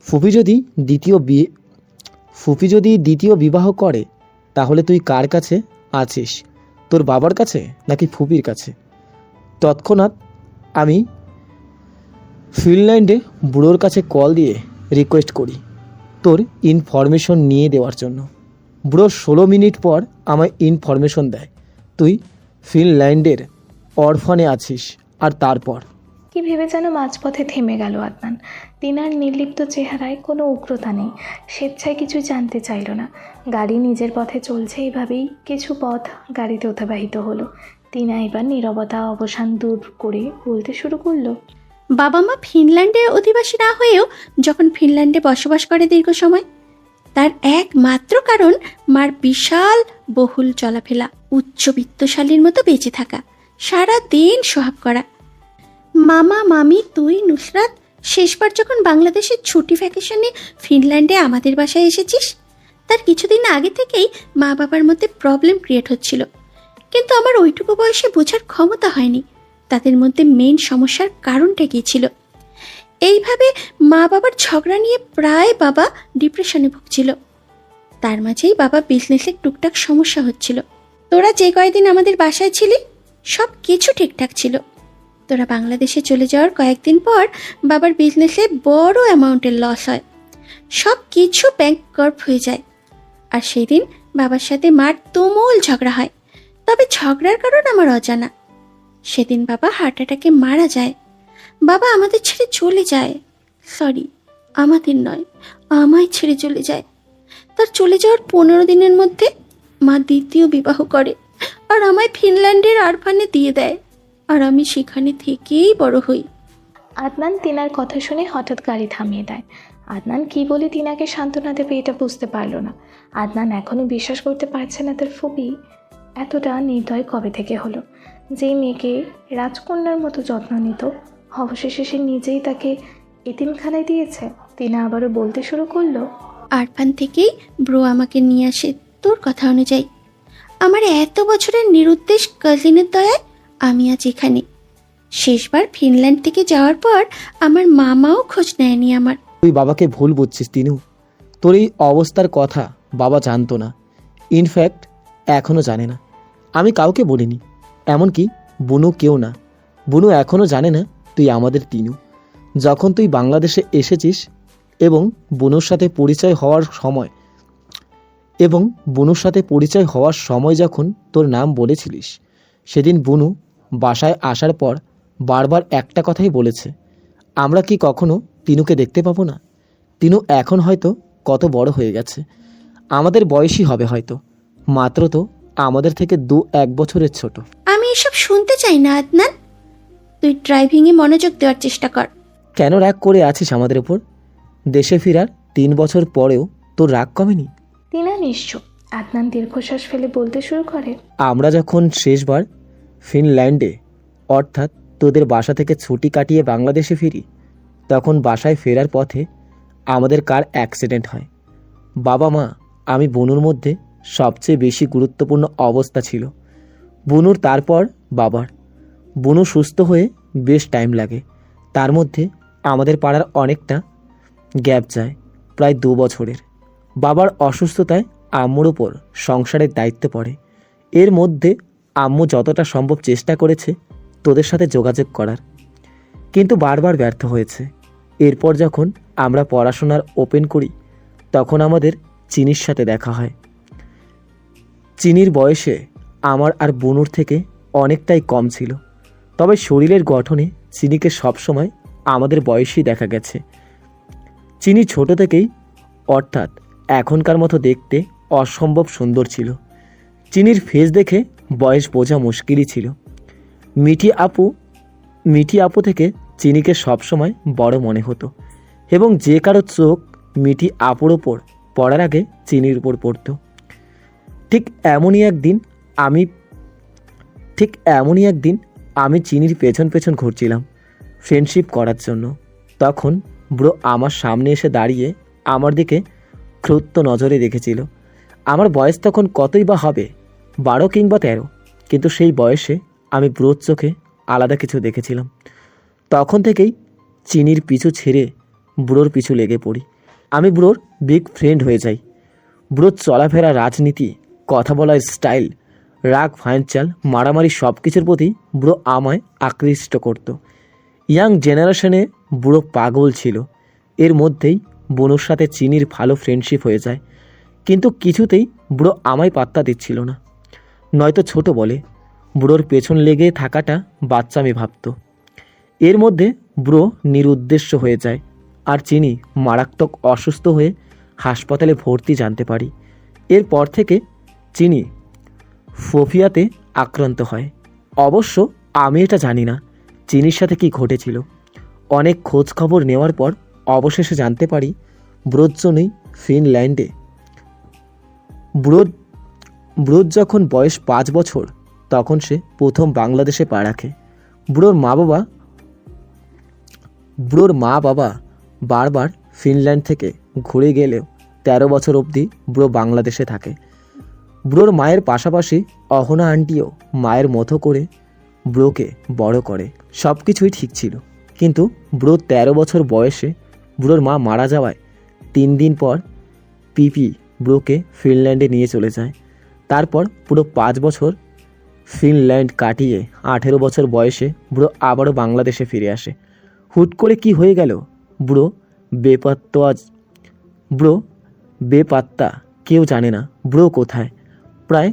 ফুপি যদি দ্বিতীয় বিবাহ করে তাহলে তুই কার কাছে আছিস? তোর বাবার কাছে নাকি ফুপির কাছে? তৎক্ষণাৎ আমি ফিনল্যান্ডে বুড়োর কাছে কল দিয়ে রিকোয়েস্ট করি তোর ইনফরমেশন নিয়ে দেওয়ার জন্য। বুড়ো 16 মিনিট পর আমায় ইনফরমেশন দেয় তুই ফিনল্যান্ডের অরফানে আছিস। আর তারপর কি ভেবে যেন মাঝপথে থেমে গেল আদনান। তিনার নির্লিপ্ত চেহারায় কোনো উগ্রতা নেই। স্বেচ্ছায় কিছু জানতে চাইল না। গাড়ি নিজের পথে চলছে, এভাবেই কিছু পথ গাড়িতে অতিবাহিত হলো। তিনা এবার নীরবতা অবসান দূর করে বলতে শুরু করলো, বাবা মা ফিনল্যান্ডের অধিবাসী না হয়েও যখন ফিনল্যান্ডে বসবাস করে দীর্ঘ সময়, তার একমাত্র কারণ মার বিশাল বহুল চলাফেরা, উচ্চবিত্তশালীর মতো বেঁচে থাকা, সারা দিন সোহাগ করা। মামা, মামি, তুই, নুসরাত শেষবার যখন বাংলাদেশের ছুটি ভ্যাকেশনে ফিনল্যান্ডে আমাদের বাসায় এসেছিস, তার কিছুদিন আগে থেকেই মা বাবার মধ্যে প্রবলেম ক্রিয়েট হচ্ছিল। কিন্তু আমার ওইটুকু বয়সে বোঝার ক্ষমতা হয়নি তাদের মধ্যে মেইন সমস্যার কারণটা কী ছিল। এইভাবে মা বাবার ঝগড়া নিয়ে প্রায় বাবা ডিপ্রেশনে ভুগছিল। তার মাঝেই বাবা বিজনেসের টুকটাক সমস্যা হচ্ছিল। তোরা যে কয়েকদিন আমাদের বাসায় ছিলি সব কিছু ঠিকঠাক ছিল। তোরা বাংলাদেশে চলে যাওয়ার কয়েকদিন পর বাবার বিজনেসে বড় অ্যামাউন্টের লস হয়, সব কিছু ব্যাংকরাপ্ট হয়ে যায়। আর সেই দিন বাবার সাথে মার তুমুল ঝগড়া হয়, তবে ঝগড়ার কারণ আমার অজানা। সেদিন বাবা হার্ট অ্যাটাকে মারা যায়। বাবা আমাদের ছেড়ে চলে যায়, সরি আমাদের নয়, আমায় ছেড়ে চলে যায়। তার চলে যাওয়ার 15 দিনের মধ্যে মা দ্বিতীয় বিবাহ করে আর আমায় ফিনল্যান্ডের আরফানে দিয়ে দেয়, আর আমি সেখানে থেকেই বড় হই। আদনান তিনার কথা শুনে হঠাৎ গাড়ি থামিয়ে দেয়। আদনান কি বলে তিনাকে সান্ত্বনা দেবে এটা বুঝতে পারল না। আদনান এখনও বিশ্বাস করতে পারছে না তার ফুপি এতটা নির্দয় কবে থেকে হলো। যেই মেয়েকে রাজকন্যার মতো যত্ন নিত, অবশেষে সে নিজেই তাকে এতিমখানায় দিয়েছে। তিনা আবারও বলতে শুরু করলো, আরফান থেকেই ব্রো আমাকে নিয়ে আসে তোর কথা অনুযায়ী। আমার এত বছরের নিরুদ্দেশ কাজিনের দয়ায় আমি আজ এখানে। শেষবার ফিনল্যান্ড থেকে যাওয়ার পর আমার মামাও খোঁজ নেয়নি আমার। তুই বাবাকে ভুল বুঝছিস তিনু। তোর এই অবস্থার কথা বাবা জানতো না, ইনফ্যাক্ট এখনও জানে না। আমি কাউকে বলিনি, এমনকি বুনু কেউ না। বুনু এখনও জানে না তুই আমাদের তিনু। যখন তুই বাংলাদেশে এসেছিস এবং বুনুর সাথে পরিচয় হওয়ার সময় যখন তোর নাম বলেছিলিস, সেদিন বুনু বাসায় আসার পর বারবার একটা কথাই বলেছে, আমরা কি কখনো তিনুকে দেখতে পাবো না? তিনু এখন হয়তো কত বড় হয়ে গেছে, আমাদের বয়সী হবে হয়তো, মাত্র তো আমাদের থেকে 2-1 বছরের ছোট। আমি এসব শুনতে চাই না আদনান, তুই ড্রাইভিংয়ে মনোযোগ দেওয়ার চেষ্টা কর। কেন রাগ করে আছিস আমাদের উপর? দেশে ফেরার 3 বছর পরেও তোর রাগ কমেনি? তিনা নিশ্চুপ। আদনান দীর্ঘশ্বাস ফেলে বলতে শুরু করে, আমরা যখন শেষবার ফিনল্যান্ডে অর্থাৎ তোদের বাসা থেকে ছুটি কাটিয়ে বাংলাদেশে ফিরি, তখন বাসায় ফেরার পথে আমাদের কার অ্যাক্সিডেন্ট হয়। বাবা মা আমি বুনুর মধ্যে সবচেয়ে বেশি গুরুত্বপূর্ণ অবস্থা ছিল। বুনুর তারপর বাবার। বুনু সুস্থ হয়ে বেশ টাইম লাগে, তার মধ্যে আমাদের পাড়ার অনেকটা গ্যাপ যায়, প্রায় 2 বছরের। বাবার অসুস্থতায় আম্মুর ওপর সংসারের দায়িত্ব পড়ে। এর মধ্যে আম্মু যতটা সম্ভব চেষ্টা করেছে তোদের সাথে যোগাযোগ করার, কিন্তু বারবার ব্যর্থ হয়েছে। এরপর যখন আমরা পড়াশোনার ওপেন করি, তখন আমাদের চিনির সাথে দেখা হয়। চিনির বয়সে আমার আর বুনুর থেকে অনেকটাই কম ছিল, তবে শরীরের গঠনে চিনিকে সবসময় আমাদের বয়সই দেখা গেছে। চিনি ছোট থেকেই অর্থাৎ এখনকার মতো দেখতে অসম্ভব সুন্দর ছিল। চিনির ফেস দেখে বয়স বোঝা মুশকিলই ছিল। মিঠি আপু থেকে চিনিকে সবসময় বড় মনে হতো, এবং যে কারো চোখ মিঠি আপুর ওপর পড়ার আগে চিনির উপর পড়তো। ঠিক এমনই একদিন আমি চিনির পেছন পেছন ঘুরছিলাম ফ্রেন্ডশিপ করার জন্য। তখন ব্রো আমার সামনে এসে দাঁড়িয়ে আমার দিকে ক্রুদ্ধ নজরে দেখেছিল। আমার বয়স তখন কতই বা হবে, 12 কিংবা 13, কিন্তু সেই বয়সে আমি ব্রোর চোখে আলাদা কিছু দেখেছিলাম। তখন থেকেই চিনির পিছু ছেড়ে ব্রোর পিছু লেগে পড়ি। আমি ব্রোর বিগ ফ্রেন্ড হয়ে যাই। ব্রোর চলাফেরা, রাজনীতি, কথা বলার স্টাইল, রাগ, ফাইনচাল, মারামারি সব কিছুর প্রতি ব্রো আমায় আকৃষ্ট করত। ইয়াং জেনারেশনে ব্রো পাগল ছিল। এর মধ্যেই বুনুর সাথে চিনির ভালো ফ্রেন্ডশিপ হয়ে যায়, কিন্তু কিছুতেই ব্রো আমায় পাত্তা দিচ্ছিল না। নয়তো ছোট বলে ব্রোর পেছন লেগে থাকাটা বাচ্চামি ভাবত। এর মধ্যে ব্রো নিরুদ্দেশ্য হয়ে যায়, আর চিনি মারাত্মক অসুস্থ হয়ে হাসপাতালে ভর্তি জানতে পারি। এরপর থেকে চিনি ফোফিয়াতে আক্রান্ত হয়। অবশ্য আমি এটা জানি না চিনির সাথে কি ঘটেছিল। অনেক খোঁজ খবর নেওয়ার পর অবশেষে জানতে পারি ব্রোর জন্যই ফিনল্যান্ডে। ব্রোর যখন বয়স 5 বছর, তখন সে প্রথম বাংলাদেশে পা রাখে। ব্রোর মা বাবা বারবার ফিনল্যান্ড থেকে ঘুরে গেলেও 13 বছর অবধি ব্রো বাংলাদেশে থাকে। ব্রোর মায়ের পাশাপাশি অহনা আন্টিও মায়ের মতো করে ব্রোকে বড় করে। সব কিছুই ঠিক ছিল, কিন্তু ব্রো 13 বছর বয়সে ব্রোর মা মারা যাওয়ায় 3 দিন পর পিপি ব্রোকে ফিনল্যান্ডে নিয়ে চলে যায়। তারপর পুরো 5 বছর ফিনল্যান্ড কাটিয়ে 18 বছর বয়সে ব্রো আবারও বাংলাদেশে ফিরে আসে। হুট করে কি হয়ে গেল ব্রো বেপাত্তা, কেউ জানে না ব্রো কোথায়। প্রায়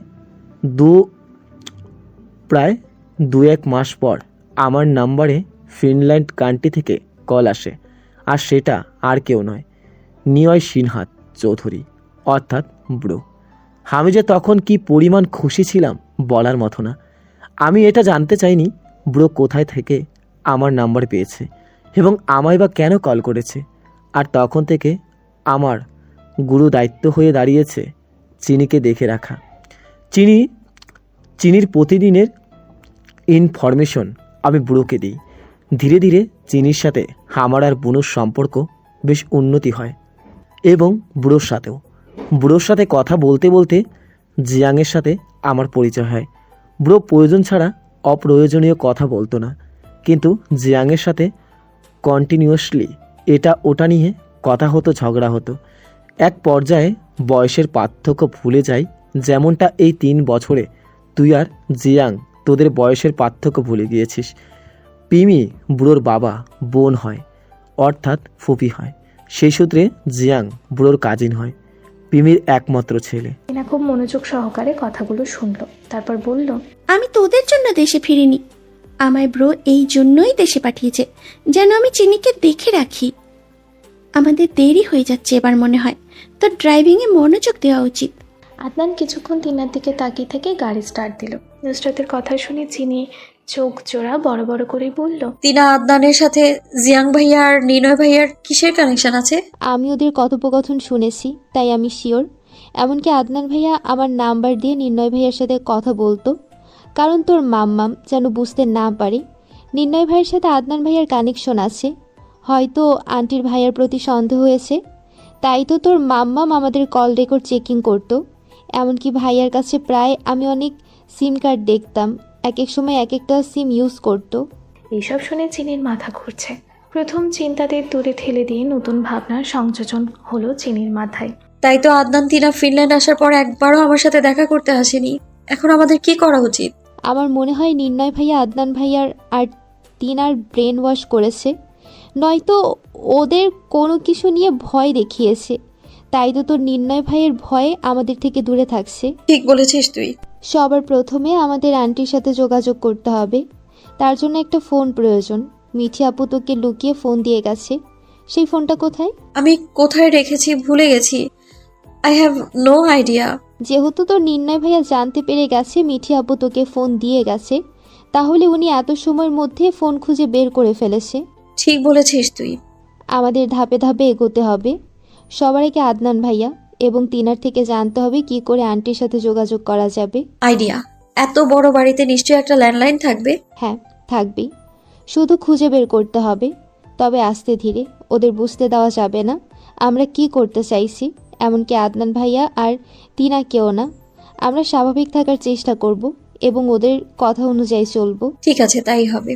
2-1 মাস পর আমার নাম্বারে ফিনল্যান্ড কান্ট্রি থেকে কল আসে, আর সেটা আর কেউ নয়, নিয়য় সিনহাত চৌধুরী অর্থাৎ ব্রো। আমি যে তখন কি পরিমাণ খুশি ছিলাম বলার মতো না। আমি এটা জানতে চাইনি ব্রো কোথায় থেকে আমার নাম্বার পেয়েছে এবং আমায় বা কেন কল করেছে। আর তখন থেকে আমার গুরু দায়িত্ব হয়ে দাঁড়িয়েছে চিনিকে দেখে রাখা। চিনির প্রতিদিনের ইনফরমেশন আমি ব্রোকে দিই। ধীরে ধীরে চিনির সাথে আমার আর বুনোর সম্পর্ক বেশ উন্নতি হয় এবং ব্রোর সাথে কথা বলতে বলতে জিয়াংয়ের সাথে আমার পরিচয় হয়। ব্রো প্রয়োজন ছাড়া অপ্রয়োজনীয় কথা বলতো না, কিন্তু জিয়াংয়ের সাথে কন্টিনিউয়াসলি এটা ওটা নিয়ে কথা হতো, ঝগড়া হতো। এক পর্যায়ে বয়সের পার্থক্য ভুলে যাই, যেমনটা এই 3 বছরে তুই আর জিয়াং তোদের বয়সের পার্থক্য ভুলে গিয়েছিস। পিমি ব্রোর বাবা বোন হয়, অর্থাৎ ফুপি হয়। সেই সূত্রে জিয়াং ব্রোর কাজিন হয়, পিমির একমাত্র ছেলে। টিনা খুব মনোযোগ সহকারে কথাগুলো শুনলো, তারপর বলল, আমি তোদের জন্য দেশে ফিরিনি, আমায় ব্রো এই জন্যই দেশে পাঠিয়েছে যেন আমি চিনিকে দেখে রাখি। আমাদের দেরি হয়ে যাচ্ছে এবার মনে হয়, তোর ড্রাইভিংয়ে মনোযোগ দেওয়া উচিত। আদনান কিছুক্ষণ টিনার দিকে তাকিয়ে থেকে গাড়ি স্টার্ট দিল। নুসরাতের কথা শুনে চিনি চোখ জোড়া বড় বড় করে বলল, তিনা আদনানের সাথে জিয়াং ভাইয়া আর নিনয় ভাইয়ার কিসের কানেকশন আছে? আমি ওদের কথোপকথন শুনেছি, তাই আমি শিওর। এমনকি আদনান ভাইয়া আমার নাম্বার দিয়ে নির্ণয় ভাইয়ার সাথে কথা বলতো, কারণ তোর মাম্মাম যেন বুঝতে না পারে নির্ণয় ভাইয়ের সাথে আদনান ভাইয়ার কানেকশন আছে। হয়তো আন্টির ভাইয়ার প্রতি সন্দেহ হয়েছে, তাই তো তোর মাম্মাম আমাদের কল রেকর্ড চেকিং করতো। এমনকি ভাইয়ার কাছে প্রায় আমি অনেক সিম কার্ড দেখতাম, এক এক সময় এক একটা সিম ইউজ করতো। এইসব শুনে চিনির মাথা ঘুরছে। প্রথম চিন্তাদের দূরে ঠেলে দিয়ে নতুন ভাবনার সংযোজন হলো চিনির মাথায়। তাই তো আদনান তিনা ফিনল্যান্ড আসার পর একবারও আমার সাথে দেখা করতে আসেনি। এখন আমাদের কি করা উচিত? আমার মনে হয় নির্ণয় ভাইয়া আদনান ভাইয়ার আর তিনার ব্রেন ওয়াশ করেছে, নয়তো ওদের কোনো কিছু নিয়ে ভয় দেখিয়েছে। তাই তো তোর নির্ণয় ভাইয়ের ভয়ে আমাদের থেকে দূরে থাকছে। ঠিক বলেছিস তুই। সবার প্রথমে আমাদের আন্টির সাথে যোগাযোগ করতে হবে, তার জন্য একটা ফোন প্রয়োজন। মিঠি আপু তোকে লুকিয়ে ফোন দিয়ে গেছে, সেই ফোনটা কোথায়? আমি কোথায় রেখেছি ভুলে গেছি। I have no idea. যেহেতু তোর নির্ণয় ভাইয়া জানতে পেরে গেছে মিঠি আপু তোকে ফোন দিয়ে গেছে, তাহলে উনি এত সময়ের মধ্যে ফোন খুঁজে বের করে ফেলেছে। ঠিক বলেছিস তুই। আমাদের ধাপে ধাপে এগোতে হবে। সবার আগে আদনান ভাইয়া এবং তিনার থেকে জানতে হবে কি করে আন্টির সাথে যোগাযোগ করা যাবে। আইডিয়া। এত বড় বাড়িতে নিশ্চয়ই একটা ল্যান্ডলাইন থাকবে। হ্যাঁ থাকবেই, শুধু খুঁজে বের করতে হবে। তবে আস্তে ধীরে, ওদের বুঝতে দেওয়া যাবে না আমরা কি করতে চাইছি, এমনকি আদনান ভাইয়া আর তিনাকেও না। আমরা স্বাভাবিক থাকার চেষ্টা করব এবং ওদের কথা অনুযায়ী চলবো। ঠিক আছে, তাই হবে।